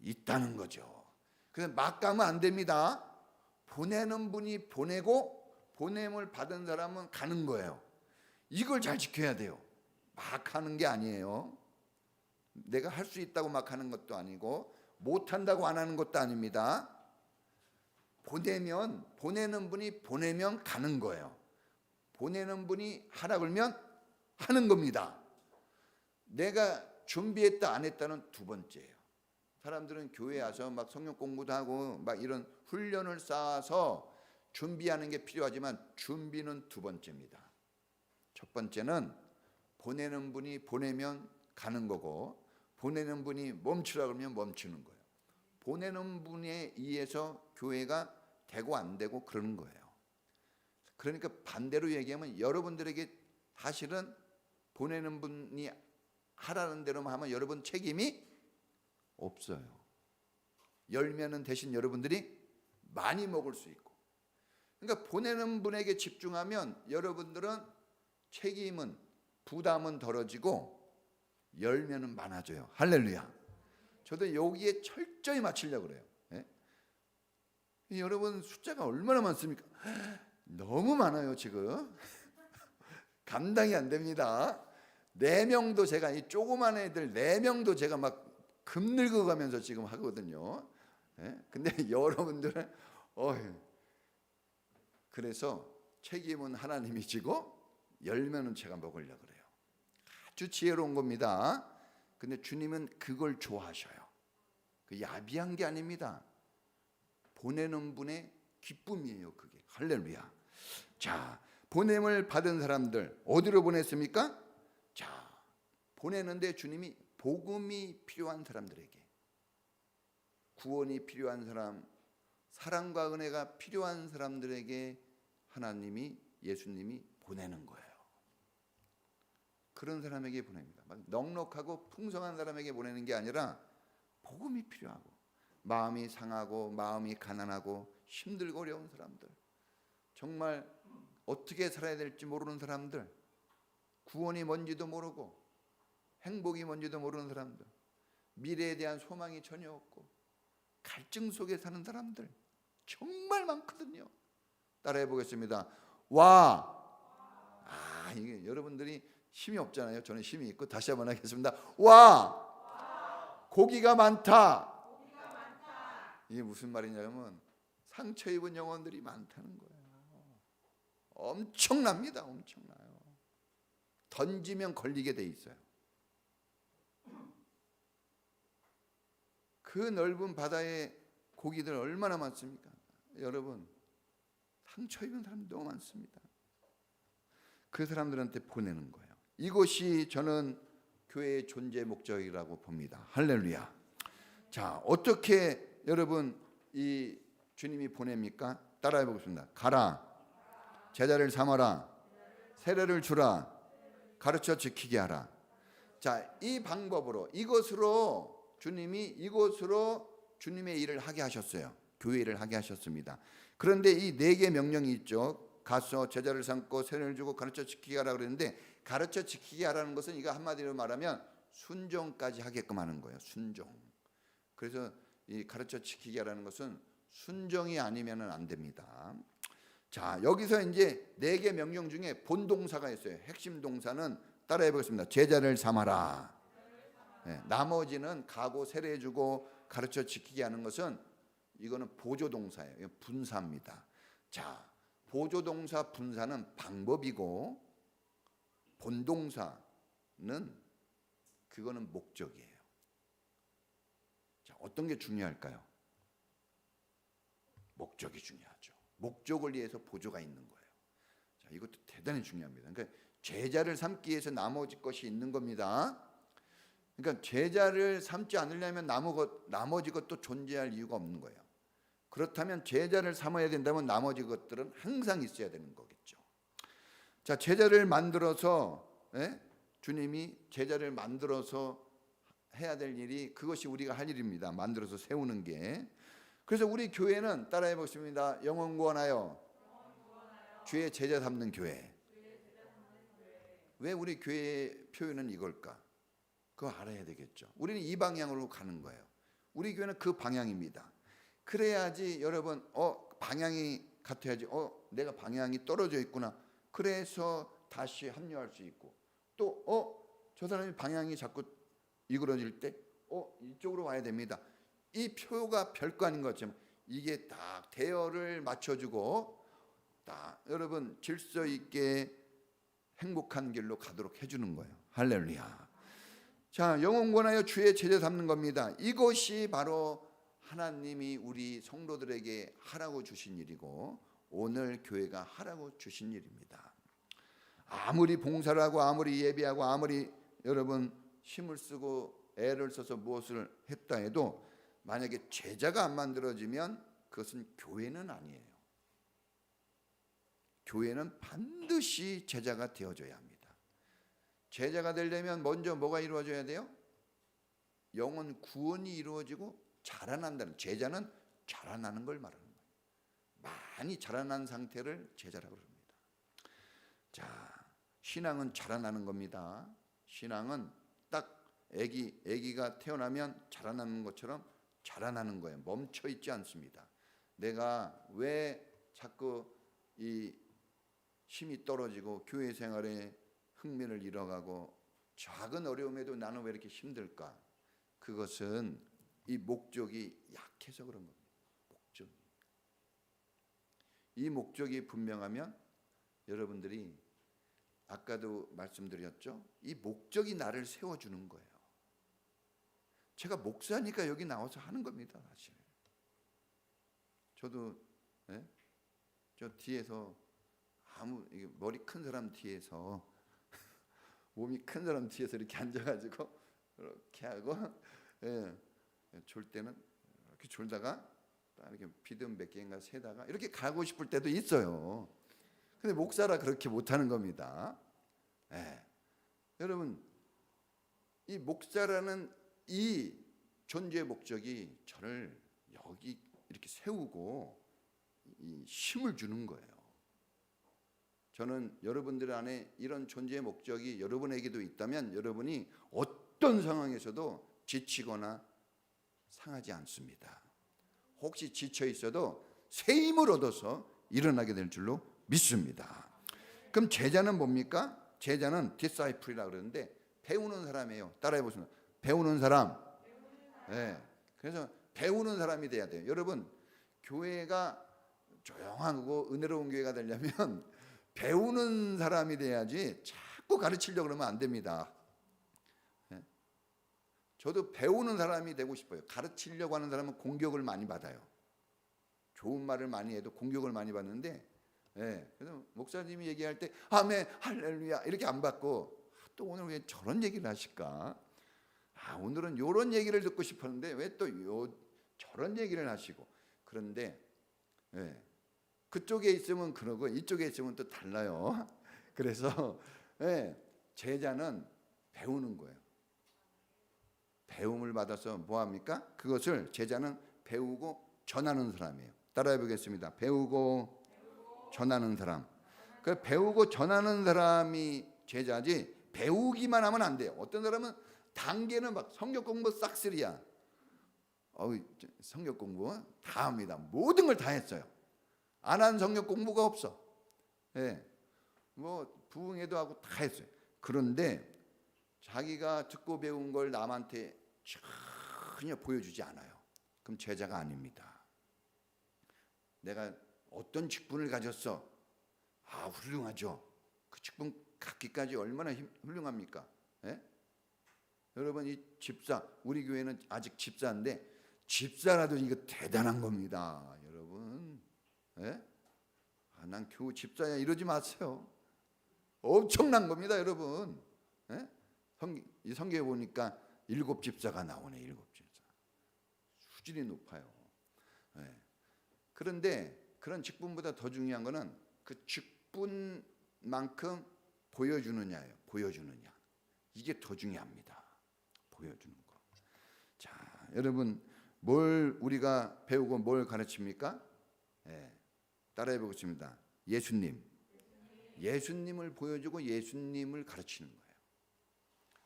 있다는 거죠. 그래서 막 가면 안 됩니다. 보내는 분이 보내고 보냄을 받은 사람은 가는 거예요. 이걸 잘 지켜야 돼요. 막 하는 게 아니에요. 내가 할 수 있다고 막 하는 것도 아니고 못 한다고 안 하는 것도 아닙니다. 보내는 분이 보내면 가는 거예요. 보내는 분이 하라 그러면 하는 겁니다. 내가 준비했다 안 했다는 두 번째예요. 사람들은 교회에 와서 막 성경 공부도 하고 막 이런 훈련을 쌓아서 준비하는 게 필요하지만 준비는 두 번째입니다. 첫 번째는 보내는 분이 보내면 가는 거고 보내는 분이 멈추라 그러면 멈추는 거예요. 보내는 분에 의해서 교회가 되고 안 되고 그러는 거예요. 그러니까 반대로 얘기하면 여러분들에게 사실은 보내는 분이 하라는 대로만 하면 여러분 책임이 없어요. 열매는 대신 여러분들이 많이 먹을 수 있고. 그러니까 보내는 분에게 집중하면 여러분들은 책임은 부담은 덜어지고 열매는 많아져요. 할렐루야. 저도 여기에 철저히 맞추려고 그래요. 여러분 숫자가 얼마나 많습니까? 너무 많아요 지금. 감당이 안 됩니다. 4명도 제가 이 조그만 애들 4명도 제가 막 금늙어가면서 지금 하거든요. 근데 여러분들은 그래서 책임은 하나님이 지고 열매는 제가 먹으려고 그래요. 아주 지혜로운 겁니다. 근데 주님은 그걸 좋아하셔요. 그 야비한 게 아닙니다. 보내는 분의 기쁨이에요. 그게 할렐루야. 자, 보냄을 받은 사람들 어디로 보냈습니까? 자, 보내는데 주님이 복음이 필요한 사람들에게, 구원이 필요한 사람, 사랑과 은혜가 필요한 사람들에게 하나님이 예수님이 보내는 거예요. 그런 사람에게 보냅니다. 막 넉넉하고 풍성한 사람에게 보내는 게 아니라 복음이 필요하고 마음이 상하고 마음이 가난하고 힘들고 어려운 사람들, 정말 어떻게 살아야 될지 모르는 사람들, 구원이 뭔지도 모르고 행복이 뭔지도 모르는 사람들, 미래에 대한 소망이 전혀 없고 갈증 속에 사는 사람들 정말 많거든요. 따라해 보겠습니다. 와. 이게 여러분들이 힘이 없잖아요. 저는 힘이 있고 다시 한번 하겠습니다. 와. 고기가 많다. 이게 무슨 말이냐면 상처 입은 영혼들이 많다는 거예요. 엄청납니다. 엄청나요. 던지면 걸리게 돼 있어요. 그 넓은 바다에 고기들 얼마나 많습니까? 여러분, 상처 입은 사람이 너무 많습니다. 그 사람들한테 보내는 거예요. 이것이 저는 교회의 존재 목적이라고 봅니다. 할렐루야. 자, 어떻게 여러분 이 주님이 보냅니까? 따라해 보겠습니다. 가라, 제자를 삼아라, 세례를 주라, 가르쳐 지키게 하라. 자, 이 방법으로 이것으로 주님의 일을 하게 하셨어요. 교회 일을 하게 하셨습니다. 그런데 이 4개 명령이 있죠. 가서 제자를 삼고 세례를 주고 가르쳐 지키게 하라 그랬는데, 가르쳐 지키게 하라는 것은 이거 한마디로 말하면 순종까지 하게끔 하는 거예요. 순종. 그래서 이 가르쳐 지키게 하라는 것은 순종이 아니면은 안 됩니다. 자, 여기서 이제 4개 명령 중에 본동사가 있어요. 핵심 동사는 따라해 보겠습니다. 제자를 삼아라. 네, 나머지는 가고 세례해 주고 가르쳐 지키게 하는 것은 이거는 보조 동사예요. 분사입니다. 자, 보조 동사 분사는 방법이고 본동사는 그거는 목적이에요. 자, 어떤 게 중요할까요? 목적이 중요하죠. 목적을 위해서 보조가 있는 거예요. 자, 이것도 대단히 중요합니다. 그러니까 제자를 삼기 위해서 나머지 것이 있는 겁니다. 그러니까 제자를 삼지 않으려면 나머지 것도 존재할 이유가 없는 거예요. 그렇다면 제자를 삼아야 된다면 나머지 것들은 항상 있어야 되는 거겠죠. 자, 제자를 만들어서 주님이 제자를 만들어서 해야 될 일이, 그것이 우리가 할 일입니다. 만들어서 세우는 게. 그래서 우리 교회는 따라해 보겠습니다. 영원 구원하여 주의 제자 삼는 교회. 왜 우리 교회의 표현은 이걸까? 그거 알아야 되겠죠. 우리는 이 방향으로 가는 거예요. 우리 교회는 그 방향입니다. 그래야지 여러분 방향이 같아야지 내가 방향이 떨어져 있구나. 그래서 다시 합류할 수 있고, 또 저 사람이 방향이 자꾸 이그러질 때 이쪽으로 와야 됩니다. 이 표가 별거 아닌 것처럼 이게 딱 대열을 맞춰주고 딱 여러분 질서 있게 행복한 길로 가도록 해주는 거예요. 할렐루야. 자, 영원 권하여 주의 제자 삼는 겁니다. 이것이 바로 하나님이 우리 성도들에게 하라고 주신 일이고 오늘 교회가 하라고 주신 일입니다. 아무리 봉사를 하고 아무리 예배하고 아무리 여러분 힘을 쓰고 애를 써서 무엇을 했다 해도 만약에 제자가 안 만들어지면 그것은 교회는 아니에요. 교회는 반드시 제자가 되어져야 합니다. 제자가 되려면 먼저 뭐가 이루어져야 돼요? 영혼 구원이 이루어지고 자라난다는, 제자는 자라나는 걸 말하는 거예요. 많이 자라난 상태를 제자라고 합니다. 자, 신앙은 자라나는 겁니다. 신앙은 딱 아기가 태어나면 자라나는 것처럼 자라나는 거예요. 멈춰 있지 않습니다. 내가 왜 자꾸 이 힘이 떨어지고 교회 생활에 흥미를 잃어가고 작은 어려움에도 나는 왜 이렇게 힘들까? 그것은 이 목적이 약해서 그런 겁니다. 목적이. 이 목적이 분명하면 여러분들이 아까도 말씀드렸죠? 이 목적이 나를 세워주는 거예요. 제가 목사니까 여기 나와서 하는 겁니다. 사실 저도 저 뒤에서 머리 큰 사람 뒤에서 몸이 큰 사람 뒤에서 이렇게 앉아가지고 이렇게 하고 졸 때는 이렇게 졸다가 이렇게 비듬 몇 개인가 세다가 이렇게 가고 싶을 때도 있어요. 근데 목사라 그렇게 못하는 겁니다. 여러분, 이 목사라는 이 존재의 목적이 저를 여기 이렇게 세우고 이 힘을 주는 거예요. 저는 여러분들 안에 이런 존재의 목적이 여러분에게도 있다면 여러분이 어떤 상황에서도 지치거나 상하지 않습니다. 혹시 지쳐 있어도 새 힘을 얻어서 일어나게 될 줄로 믿습니다. 그럼 제자는 뭡니까? 제자는 디사이플이라고 그러는데 배우는 사람이에요. 따라해 보시면 배우는 사람. 네. 그래서 배우는 사람이 돼야 돼요. 여러분, 교회가 조용하고 은혜로운 교회가 되려면 배우는 사람이 돼야지 자꾸 가르치려고 그러면 안 됩니다. 네. 저도 배우는 사람이 되고 싶어요. 가르치려고 하는 사람은 공격을 많이 받아요. 좋은 말을 많이 해도 공격을 많이 받는데, 네. 그래서 목사님이 얘기할 때 아멘 할렐루야 이렇게 안 받고 또 오늘 왜 저런 얘기를 하실까? 오늘은 이런 얘기를 듣고 싶었는데 왜 또 저런 얘기를 하시고. 그런데 네. 그쪽에 있으면 그러고 이쪽에 있으면 또 달라요. 그래서 네. 제자는 배우는 거예요. 배움을 받아서 뭐 합니까? 그것을 제자는 배우고 전하는 사람이에요. 따라해 보겠습니다. 배우고 전하는 사람. 그 배우고 전하는 사람이 제자지 배우기만 하면 안 돼요. 어떤 사람은 단계는 막 성경 공부 싹쓸이야. 성경 공부 다 합니다. 모든 걸 다 했어요. 안 한 성경 공부가 없어. 네. 뭐 부흥회도 하고 다 했어요. 그런데 자기가 듣고 배운 걸 남한테 전혀 보여주지 않아요. 그럼 제자가 아닙니다. 내가 어떤 직분을 가졌어? 훌륭하죠. 그 직분 갖기까지 얼마나 훌륭합니까? 예? 여러분, 이 집사, 우리 교회는 아직 집사인데 집사라도 이거 대단한 겁니다. 여러분, 예? 난 교우 집사야 이러지 마세요. 엄청난 겁니다, 여러분. 예? 이 성경에 보니까 7집사가 나오네. 7집사. 수준이 높아요. 예. 그런데 그런 직분보다 더 중요한 거는 그 직분만큼 보여주느냐예요. 보여주느냐. 이게 더 중요합니다. 보여주는 거. 자, 여러분, 뭘 우리가 배우고 뭘 가르칩니까? 예. 따라해 보겠습니다. 예수님을 보여주고 예수님을 가르치는 거예요.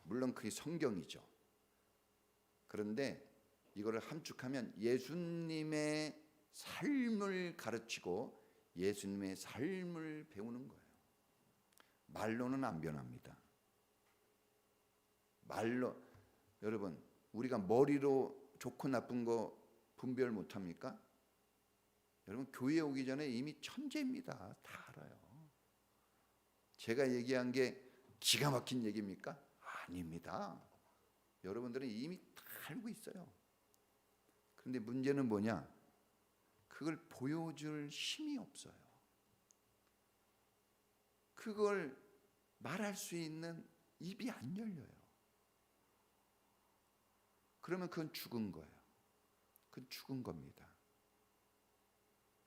물론 그게 성경이죠. 그런데 이거를 함축하면 예수님의 삶을 가르치고 예수님의 삶을 배우는 거예요. 말로는 안 변합니다. 말로, 여러분, 우리가 머리로 좋고 나쁜 거 분별 못합니까? 여러분, 교회 오기 전에 이미 천재입니다. 다 알아요. 제가 얘기한 게 기가 막힌 얘기입니까? 아닙니다. 여러분들은 이미 다 알고 있어요. 그런데 문제는 뭐냐? 그걸 보여줄 힘이 없어요. 그걸 말할 수 있는 입이 안 열려요. 그러면 그건 죽은 거예요. 그건 죽은 겁니다.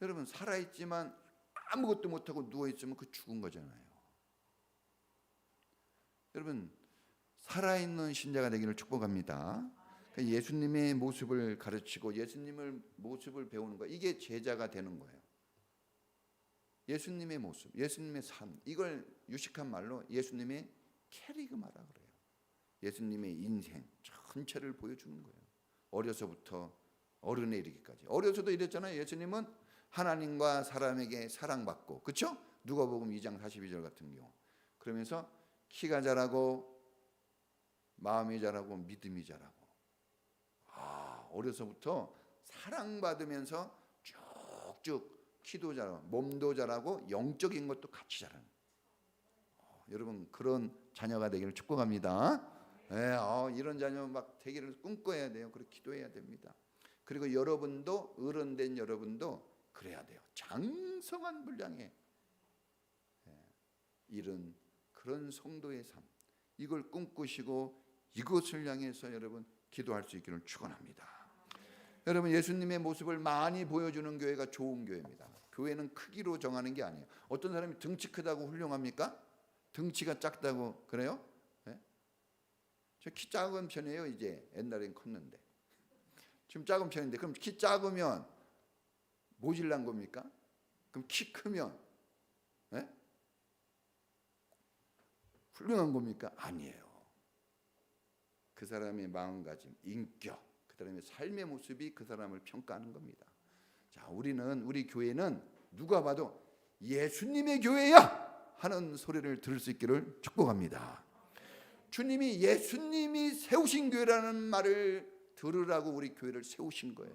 여러분, 살아있지만 아무것도 못하고 누워있으면 그 죽은 거잖아요. 여러분, 살아있는 신자가 되기를 축복합니다. 예수님의 모습을 가르치고 예수님의 모습을 배우는 거, 이게 제자가 되는 거예요. 예수님의 모습, 예수님의 삶, 이걸 유식한 말로 예수님의 캐리그마라 그래요. 예수님의 인생 전체를 보여주는 거예요. 어려서부터 어른에 이르기까지. 어려서도 이랬잖아요. 예수님은 하나님과 사람에게 사랑받고, 그렇죠? 누가복음 2장 42절 같은 경우. 그러면서 키가 자라고 마음이 자라고 믿음이 자라고. 어려서부터 사랑받으면서 쭉쭉 키도 자라고 몸도 자라고 영적인 것도 같이 자라는. 여러분, 그런 자녀가 되기를 축복합니다. 네, 이런 자녀 막 되기를 꿈꿔야 돼요. 그리고 기도해야 됩니다. 그리고 여러분도, 어른된 여러분도 그래야 돼요. 장성한 분량의 이런 그런 성도의 삶, 이걸 꿈꾸시고 이것을 향해서 여러분 기도할 수 있기를 축원합니다. 여러분, 예수님의 모습을 많이 보여주는 교회가 좋은 교회입니다. 교회는 크기로 정하는 게 아니에요. 어떤 사람이 등치 크다고 훌륭합니까? 등치가 작다고 그래요? 네? 저 키 작은 편이에요. 이제 옛날엔 컸는데 지금 작은 편인데, 그럼 키 작으면 모질란 겁니까? 그럼 키 크면 훌륭한 겁니까? 아니에요. 그 사람의 마음가짐, 인격, 그 사람의 삶의 모습이 그 사람을 평가하는 겁니다. 자, 우리 교회는 누가 봐도 예수님의 교회야 하는 소리를 들을 수 있기를 축복합니다. 주님이 예수님이 세우신 교회라는 말을 들으라고 우리 교회를 세우신 거예요.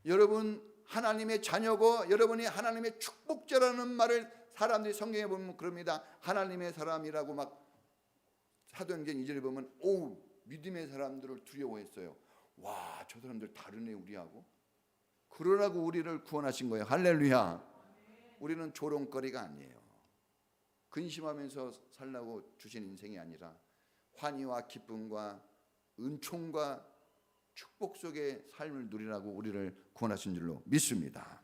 여러분 하나님의 자녀고 여러분이 하나님의 축복자라는 말을 사람들이 성경에 보면 그럽니다. 하나님의 사람이라고 막 사도행전 2절에 보면 믿음의 사람들을 두려워했어요. 와, 저 사람들 다르네 우리하고. 그러라고 우리를 구원하신 거예요. 할렐루야. 우리는 조롱거리가 아니에요. 근심하면서 살라고 주신 인생이 아니라 환희와 기쁨과 은총과 축복 속의 삶을 누리라고 우리를 구원하신 줄로 믿습니다.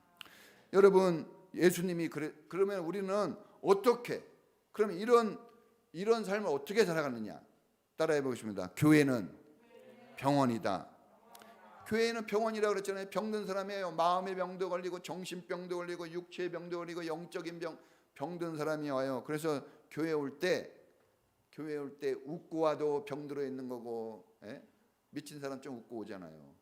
여러분 예수님이 그러면 우리는 어떻게, 그러면 이런 삶을 어떻게 살아가느냐 따라해 보겠습니다. 교회는 병원이다. 교회는 병원이라고 그랬잖아요. 병든 사람이에요. 마음의 병도 걸리고 정신병도 걸리고 육체의 병도 걸리고 영적인 병든 사람이 와요. 그래서 교회 올 때 웃고 와도 병 들어 있는 거고, 미친 사람 좀 웃고 오잖아요.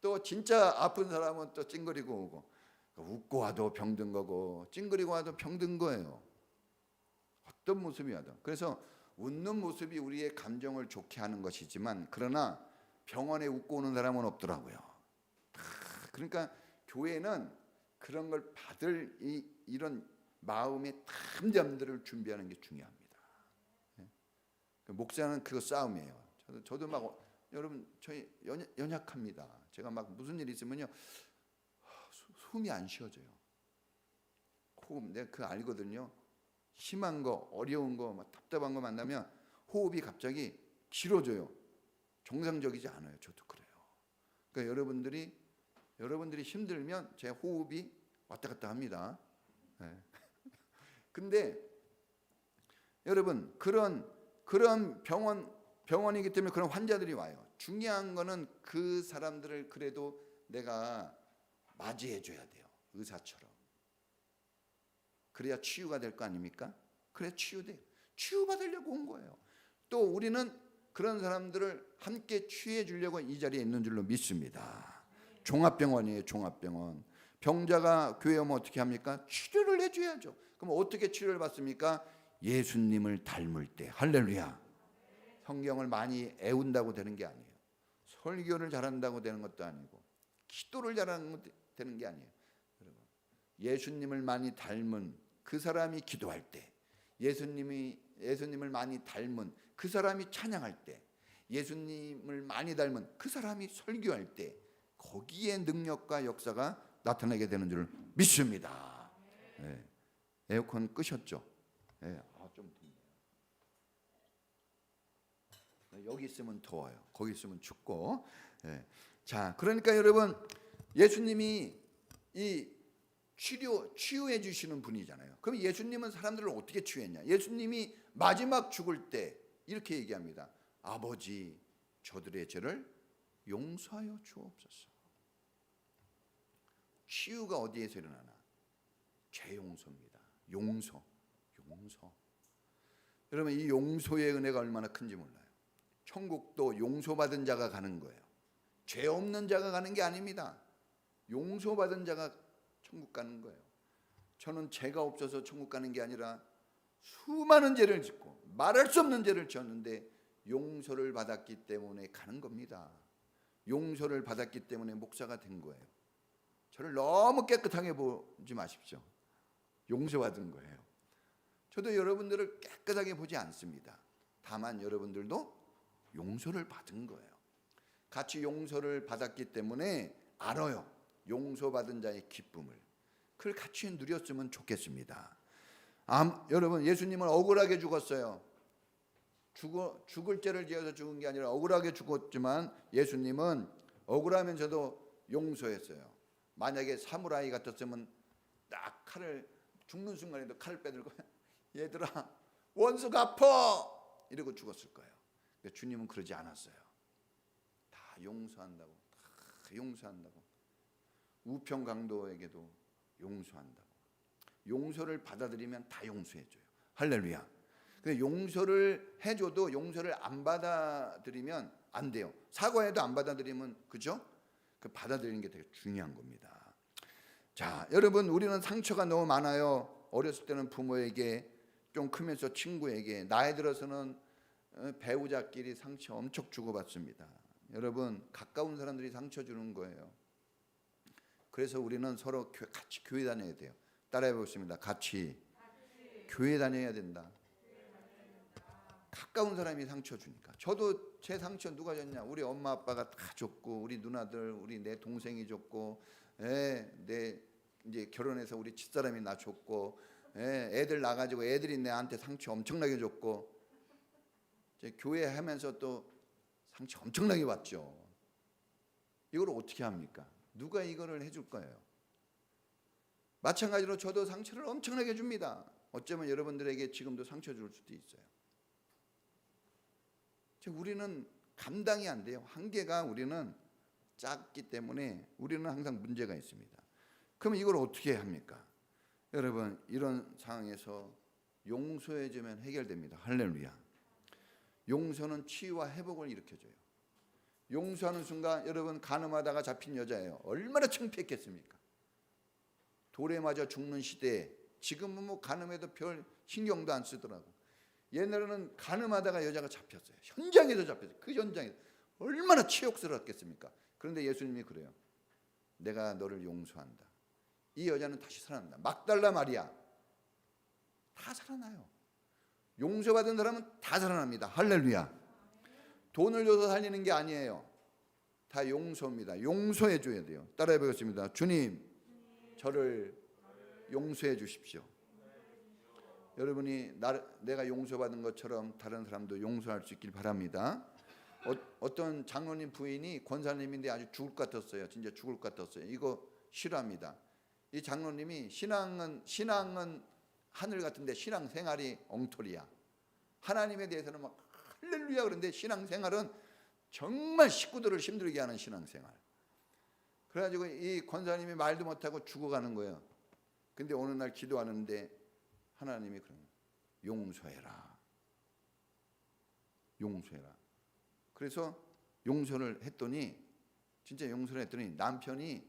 또 진짜 아픈 사람은 또 찡그리고 오고, 웃고 와도 병든 거고 찡그리고 와도 병든 거예요. 어떤 모습이 와도. 그래서 웃는 모습이 우리의 감정을 좋게 하는 것이지만, 그러나 병원에 웃고 오는 사람은 없더라고요. 그러니까 교회는 그런 걸 받을 이런 마음의 탐잠들을 준비하는 게 중요합니다. 목사는 그거 싸움이에요. 저도 막 여러분 저희 연약합니다. 제가 막 무슨 일 있으면요 숨이 안 쉬어져요. 호흡, 내가 그거 알거든요. 심한 거, 어려운 거, 막 답답한 거 만나면 호흡이 갑자기 길어져요. 정상적이지 않아요. 저도 그래요. 그러니까 여러분들이 힘들면 제 호흡이 왔다 갔다 합니다. 근데 여러분 그런 병원이기 때문에 그런 환자들이 와요. 중요한 거는 그 사람들을 그래도 내가 맞이해 줘야 돼요. 의사처럼. 그래야 치유가 될 거 아닙니까? 그래야 치유돼요. 치유받으려고 온 거예요. 또 우리는 그런 사람들을 함께 치유해 주려고 이 자리에 있는 줄로 믿습니다. 종합병원이에요. 종합병원. 병자가 교회 오면 어떻게 합니까? 치료를 해줘야죠. 그럼 어떻게 치료를 받습니까? 예수님을 닮을 때. 할렐루야. 성경을 많이 애운다고 되는 게 아니에요. 설교를 잘한다고 되는 것도 아니고 기도를 잘하는 것도 되는 게 아니에요. 예수님을 많이 닮은 그 사람이 기도할 때, 예수님을 많이 닮은 그 사람이 찬양할 때, 예수님을 많이 닮은 그 사람이 설교할 때, 거기에 능력과 역사가 나타나게 되는 줄 믿습니다. 에어컨 끄셨죠? 좀 덥네요. 여기 있으면 더워요. 거기 있으면 춥고. 자, 그러니까 여러분 예수님이 이 치유해 주시는 분이잖아요. 그럼 예수님은 사람들을 어떻게 치유했냐? 예수님이 마지막 죽을 때 이렇게 얘기합니다. 아버지, 저들의 죄를 용서하여 주옵소서. 치유가 어디에서 일어나나? 죄 용서입니다. 용서. 여러분 이 용서의 은혜가 얼마나 큰지 몰라요. 천국도 용서받은 자가 가는 거예요. 죄 없는 자가 가는 게 아닙니다. 용서받은 자가 천국 가는 거예요. 저는 죄가 없어서 천국 가는 게 아니라 수많은 죄를 짓고 말할 수 없는 죄를 지었는데 용서를 받았기 때문에 가는 겁니다. 용서를 받았기 때문에 목사가 된 거예요. 저를 너무 깨끗하게 보지 마십시오. 용서받은 거예요. 저도 여러분들을 깨끗하게 보지 않습니다. 다만 여러분들도 용서를 받은 거예요. 같이 용서를 받았기 때문에 알아요. 용서받은 자의 기쁨을. 그걸 같이 누렸으면 좋겠습니다. 여러분 예수님은 억울하게 죽었어요. 죽을 죄를 지어서 죽은 게 아니라 억울하게 죽었지만 예수님은 억울하면서도 용서했어요. 만약에 사무라이 같았으면 딱 칼을 죽는 순간에도 칼을 빼들고 얘들아 원수 갚어 이러고 죽었을 거예요. 근데 주님은 그러지 않았어요. 다 용서한다고, 다 용서한다고. 우편 강도에게도 용서한다고. 용서를 받아들이면 다 용서해줘요. 할렐루야. 근데 용서를 해줘도 용서를 안 받아들이면 안 돼요. 사과해도 안 받아들이면, 그죠? 그 받아들이는 게 되게 중요한 겁니다. 자, 여러분, 우리는 상처가 너무 많아요. 어렸을 때는 부모에게, 좀 크면서 친구에게, 나이 들어서는 배우자끼리 상처 엄청 주고받습니다. 여러분, 가까운 사람들이 상처 주는 거예요. 그래서 우리는 서로 같이 교회 다녀야 돼요. 따라해 보겠습니다. 같이 교회 다녀야 된다. 가까운 사람이 상처 주니까. 저도 제 상처 누가 줬냐? 우리 엄마 아빠가 다 줬고, 우리 누나들, 우리 내 동생이 줬고, 내 이제 결혼해서 우리 집사람이 나 줬고, 애들 나가지고 애들이 내한테 상처 엄청나게 줬고, 이제 교회 하면서 또 상처 엄청나게 받죠. 이걸 어떻게 합니까? 누가 이거를 해줄 거예요? 마찬가지로 저도 상처를 엄청나게 줍니다. 어쩌면 여러분들에게 지금도 상처 줄 수도 있어요. 우리는 감당이 안 돼요. 한계가, 우리는 작기 때문에 우리는 항상 문제가 있습니다. 그럼 이걸 어떻게 합니까? 여러분, 이런 상황에서 용서해주면 해결됩니다. 할렐루야. 용서는 치유와 회복을 일으켜줘요. 용서하는 순간 여러분, 간음하다가 잡힌 여자예요. 얼마나 창피했겠습니까? 돌에 맞아 죽는 시대에 지금은 뭐 간음해도 별 신경도 안 쓰더라고. 옛날에는 간음하다가 여자가 잡혔어요. 현장에서 잡혔어요. 그 현장에서 얼마나 치욕스러웠겠습니까? 그런데 예수님이 그래요. 내가 너를 용서한다. 이 여자는 다시 살아난다. 막달라 마리아 다 살아나요. 용서받은 사람은 다 살아납니다. 할렐루야. 돈을 줘서 살리는 게 아니에요. 다 용서입니다. 용서해 줘야 돼요. 따라해 보겠습니다. 주님, 저를 용서해 주십시오. 여러분이 내가 용서받은 것처럼 다른 사람도 용서할 수 있길 바랍니다. 어떤 장로님 부인이 권사님인데 아주 죽을 것 같았어요. 진짜 죽을 것 같았어요. 이거 싫어합니다. 이 장로님이 신앙은 하늘 같은데 신앙 생활이 엉터리야. 하나님에 대해서는 막 할렐루야 그런데 신앙 생활은 정말 식구들을 힘들게 하는 신앙 생활. 그래가지고 이 권사님이 말도 못하고 죽어가는 거예요. 근데 어느 날 기도하는데 하나님이 그런 거예요. 용서해라. 용서해라. 그래서 용서를 했더니, 진짜 용서를 했더니 남편이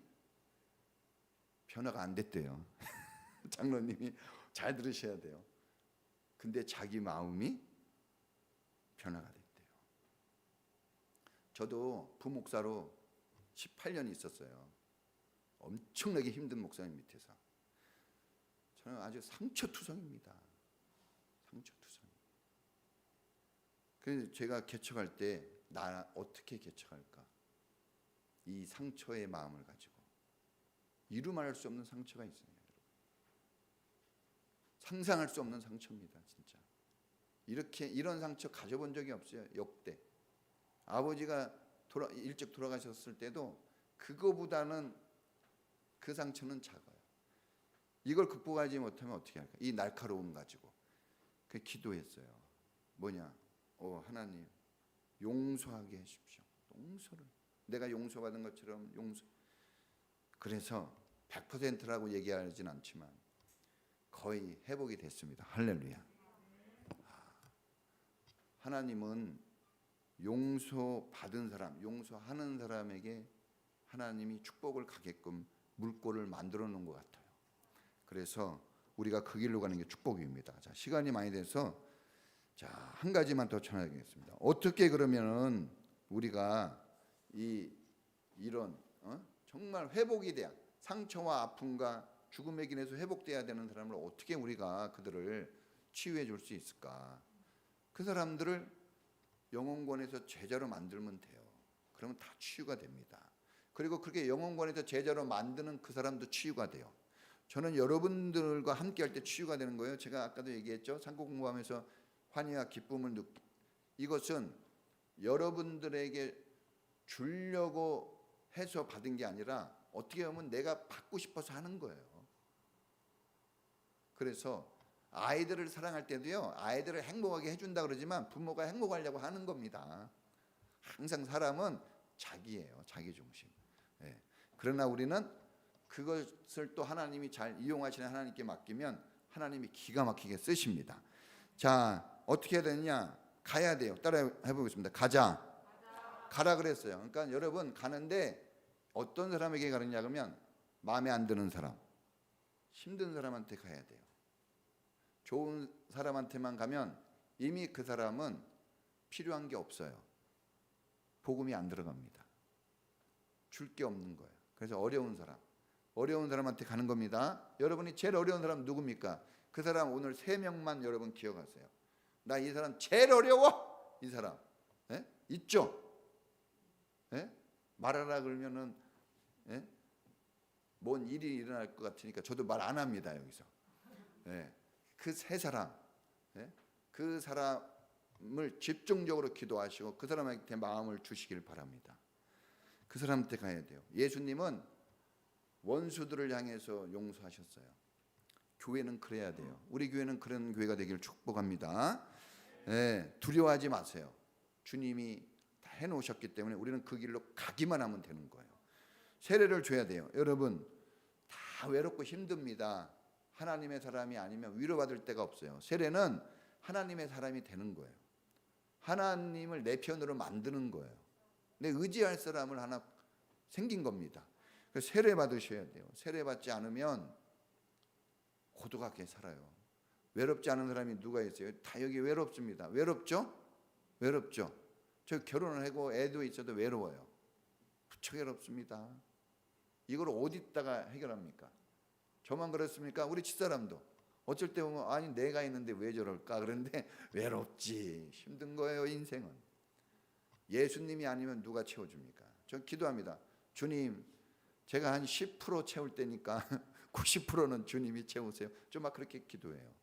변화가 안 됐대요. 장로님이 잘 들으셔야 돼요. 근데 자기 마음이 변화가 됐대요. 저도 부목사로 18년 있었어요. 엄청나게 힘든 목사님 밑에서. 저는 아주 상처투성입니다. 상처투성. 그래서 제가 개척할 때 나 어떻게 개척할까? 이 상처의 마음을 가지고. 이루말할 수 없는 상처가 있어요. 상상할 수 없는 상처입니다. 진짜. 이런 상처 가져본 적이 없어요. 역대. 아버지가 일찍 돌아가셨을 때도 그거보다는 그 상처는 작아요. 이걸 극복하지 못하면 어떻게 할까? 이 날카로움 가지고 그 기도했어요. 뭐냐? 하나님 용서하게 해주십시오. 용서를 내가 용서받은 것처럼 용서. 그래서 100%라고 얘기하진 않지만 거의 회복이 됐습니다. 할렐루야. 하나님은 용서받은 사람, 용서하는 사람에게 하나님이 축복을 가게끔 물꼬를 만들어 놓은 것 같아요. 그래서 우리가 그 길로 가는 게 축복입니다. 자, 시간이 많이 돼서 한 가지만 더 전하겠습니다. 어떻게 그러면은 우리가 이런 정말 회복이 돼야, 상처와 아픔과 죽음의 길에서 회복돼야 되는 사람을 어떻게 우리가 그들을 치유해 줄 수 있을까? 그 사람들을 영혼권에서 제자로 만들면 돼요. 그러면 다 치유가 됩니다. 그리고 그렇게 영혼권에서 제자로 만드는 그 사람도 치유가 돼요. 저는 여러분들과 함께 할 때 치유가 되는 거예요. 제가 아까도 얘기했죠. 상고 공부하면서 환희와 기쁨을 이것은 여러분들에게 주려고 해서 받은 게 아니라 어떻게 보면 내가 받고 싶어서 하는 거예요. 그래서 아이들을 사랑할 때도요, 아이들을 행복하게 해준다 그러지만 부모가 행복하려고 하는 겁니다. 항상 사람은 자기예요, 자기 중심. 예. 그러나 우리는 그것을 또 하나님이 잘 이용하시는 하나님께 맡기면 하나님이 기가 막히게 쓰십니다. 자, 어떻게 해야 되느냐? 가야 돼요. 따라 해보겠습니다. 가자. 가라 그랬어요. 그러니까 여러분 가는데 어떤 사람에게 가느냐 그러면 마음에 안 드는 사람, 힘든 사람한테 가야 돼요. 좋은 사람한테만 가면 이미 그 사람은 필요한 게 없어요. 복음이 안 들어갑니다. 줄 게 없는 거예요. 그래서 어려운 사람한테 가는 겁니다. 여러분이 제일 어려운 사람 누굽니까? 그 사람 오늘 3명만 여러분 기억하세요. 나 이 사람 제일 어려워. 이 사람 있죠? 말하라 그러면은 뭔 일이 일어날 것 같으니까 저도 말 안 합니다. 여기서 그 3사람, 그 사람을 집중적으로 기도하시고 그 사람한테 마음을 주시길 바랍니다. 그 사람한테 가야 돼요. 예수님은 원수들을 향해서 용서하셨어요. 교회는 그래야 돼요. 우리 교회는 그런 교회가 되기를 축복합니다. 두려워하지 마세요. 주님이 다 해놓으셨기 때문에 우리는 그 길로 가기만 하면 되는 거예요. 세례를 줘야 돼요. 여러분 다 외롭고 힘듭니다. 하나님의 사람이 아니면 위로받을 데가 없어요. 세례는 하나님의 사람이 되는 거예요. 하나님을 내 편으로 만드는 거예요. 내 의지할 사람을 하나 생긴 겁니다. 그래서 세례 받으셔야 돼요. 세례 받지 않으면 고독하게 살아요. 외롭지 않은 사람이 누가 있어요? 다 여기 외롭습니다. 외롭죠? 외롭죠? 저 결혼을 하고 애도 있어도 외로워요. 무척 외롭습니다. 이걸 어디다가 해결합니까? 저만 그렇습니까? 우리 집사람도 어쩔 때 보면 아니 내가 있는데 왜 저럴까 그런데 외롭지. 힘든 거예요 인생은. 예수님이 아니면 누가 채워줍니까? 저 기도합니다. 주님 제가 한 10% 채울 때니까 90%는 주님이 채우세요. 저 막 그렇게 기도해요.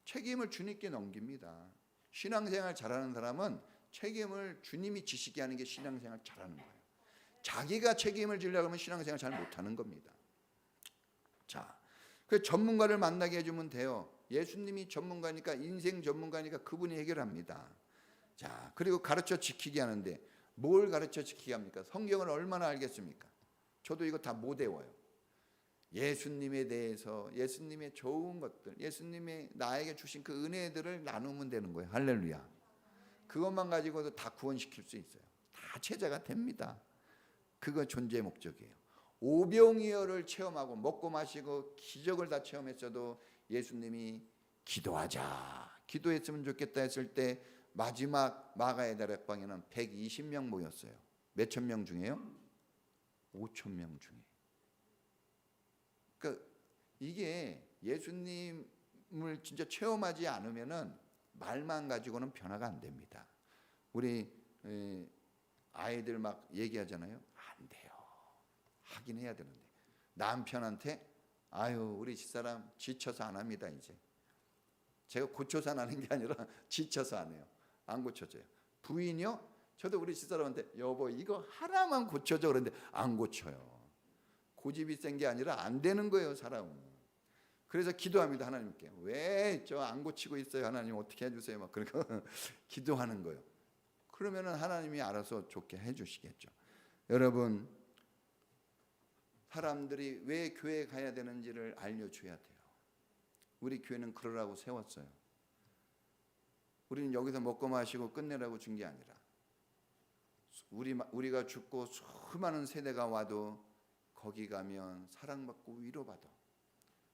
책임을 주님께 넘깁니다. 신앙생활 잘하는 사람은 책임을 주님이 지시게 하는 게 신앙생활 잘하는 거예요. 자기가 책임을 지려고 하면 신앙생활 잘 못하는 겁니다. 자, 그 전문가를 만나게 해주면 돼요. 예수님이 전문가니까 인생 전문가니까 그분이 해결합니다. 자, 그리고 가르쳐 지키게 하는데 뭘 가르쳐 지키게 합니까? 성경을 얼마나 알겠습니까? 저도 이거 다 못 외워요. 예수님에 대해서 예수님의 좋은 것들, 예수님의 나에게 주신 그 은혜들을 나누면 되는 거예요. 할렐루야. 그것만 가지고도 다 구원시킬 수 있어요. 다 제자가 됩니다. 그거 존재의 목적이에요. 오병이어를 체험하고 먹고 마시고 기적을 다 체험했어도 예수님이 기도하자, 기도했으면 좋겠다 했을 때 마지막 마가의 다락방에는 120명 모였어요. 몇천 명 중에요? 5천 명 중에. 그러니까 이게 예수님을 진짜 체험하지 않으면은 말만 가지고는 변화가 안 됩니다. 우리 아이들 막 얘기하잖아요. 안 돼요. 하긴 해야 되는데 남편한테 아유 우리 집사람 지쳐서 안 합니다. 이제 제가 고쳐서 안 하는 게 아니라 지쳐서 안 해요. 안 고쳐져요. 부인이요? 저도 우리 집사람한테 여보 이거 하나만 고쳐줘 그런데 안 고쳐요. 고집이 센 게 아니라 안 되는 거예요 사람은. 그래서 기도합니다 하나님께. 왜 저 안 고치고 있어요 하나님 어떻게 해주세요 막 그러니까 기도하는 거예요. 그러면은 하나님이 알아서 좋게 해주시겠죠. 여러분 사람들이 왜 교회에 가야 되는지를 알려줘야 돼요. 우리 교회는 그러라고 세웠어요. 우리는 여기서 먹고 마시고 끝내라고 준 게 아니라 우리가 죽고 수많은 세대가 와도 거기 가면 사랑받고 위로받아.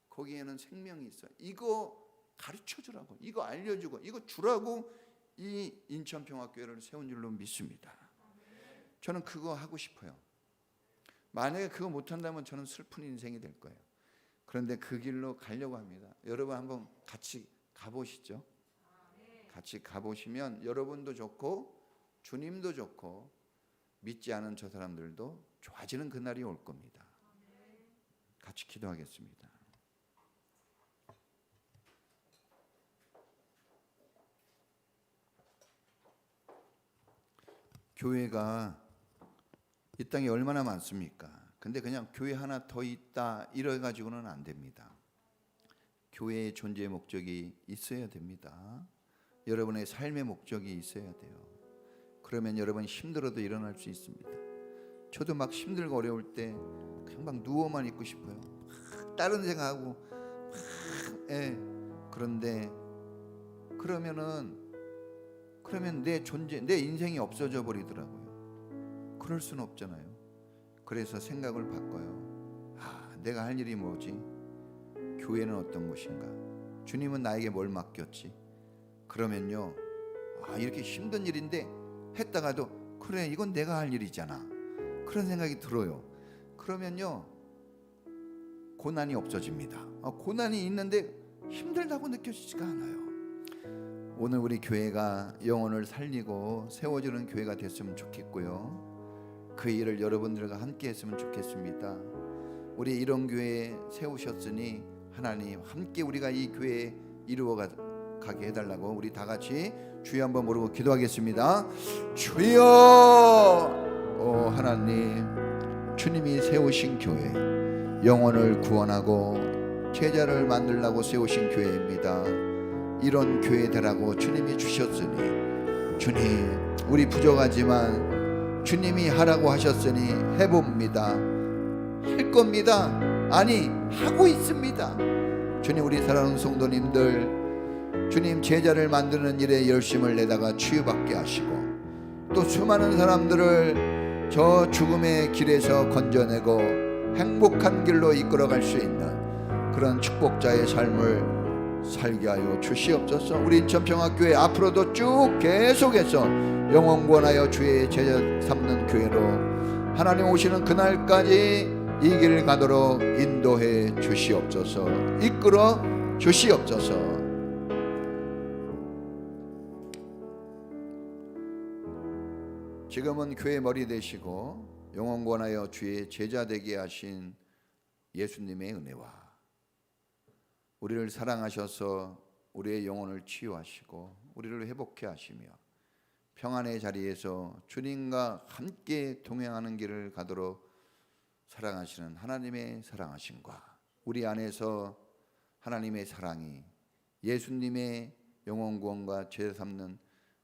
거기에는 생명이 있어. 이거 가르쳐주라고, 이거 알려주고, 이거 주라고 이 인천평화교회를 세운 줄로 믿습니다. 저는 그거 하고 싶어요. 만약에 그거 못한다면 저는 슬픈 인생이 될 거예요. 그런데 그 길로 가려고 합니다. 여러분 한번 같이 가보시죠. 같이 가보시면 여러분도 좋고 주님도 좋고 믿지 않은 저 사람들도 좋아지는 그날이 올 겁니다. 같이 기도하겠습니다. 교회가 이 땅에 얼마나 많습니까? 근데 그냥 교회 하나 더 있다 이래 가지고는 안 됩니다. 교회의 존재의 목적이 있어야 됩니다. 여러분의 삶의 목적이 있어야 돼요. 그러면 여러분 힘들어도 일어날 수 있습니다. 저도 막 힘들고 어려울 때 그냥 막 누워만 있고 싶어요. 막 다른 생각하고 그런데 그러면 내 존재, 내 인생이 없어져 버리더라고요. 그럴 수는 없잖아요. 그래서 생각을 바꿔요. 내가 할 일이 뭐지? 교회는 어떤 곳인가? 주님은 나에게 뭘 맡겼지? 그러면요, 이렇게 힘든 일인데 했다가도 그래, 이건 내가 할 일이잖아, 그런 생각이 들어요. 그러면요, 고난이 없어집니다. 고난이 있는데 힘들다고 느껴지지가 않아요. 오늘 우리 교회가 영혼을 살리고 세워주는 교회가 됐으면 좋겠고요, 그 일을 여러분들과 함께 했으면 좋겠습니다. 우리 이런 교회 세우셨으니 하나님 함께 우리가 이 교회에 이루어가게 해달라고 우리 다 같이 주여 한번 부르고 기도하겠습니다. 주여, 하나님, 주님이 세우신 교회, 영혼을 구원하고 제자를 만들라고 세우신 교회입니다. 이런 교회 되라고 주님이 주셨으니, 주님, 우리 부족하지만 주님이 하라고 하셨으니 해봅니다. 할 겁니다. 아니, 하고 있습니다. 주님, 우리 사랑하는 성도님들, 주님 제자를 만드는 일에 열심을 내다가 치유받게 하시고, 또 수많은 사람들을 저 죽음의 길에서 건져내고 행복한 길로 이끌어갈 수 있는 그런 축복자의 삶을 살게 하여 주시옵소서. 우리 인천평화교회 앞으로도 쭉 계속해서 영원권하여 주의 제자 삼는 교회로 하나님 오시는 그날까지 이 길을 가도록 인도해 주시옵소서. 이끌어 주시옵소서. 지금은 교회 머리 되시고 영원권하여 주의 제자 되게 하신 예수님의 은혜와 우리를 사랑하셔서 우리의 영혼을 치유하시고 우리를 회복해 하시며 평안의 자리에서 주님과 함께 동행하는 길을 가도록 사랑하시는 하나님의 사랑하심과 우리 안에서 하나님의 사랑이 예수님의 영혼 구원과 죄 삼는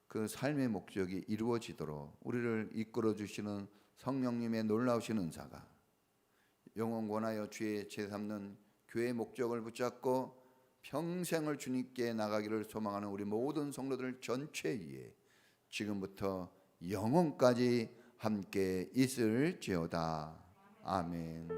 그 삶의 목적이 이루어지도록 우리를 이끌어 주시는 성령님의 놀라우신 은사가 영혼 구원하여 주의 죄 삼는 교회의 목적을 붙잡고 평생을 주님께 나가기를 소망하는 우리 모든 성도들 전체에 지금부터 영원까지 함께 있을지어다. 아멘.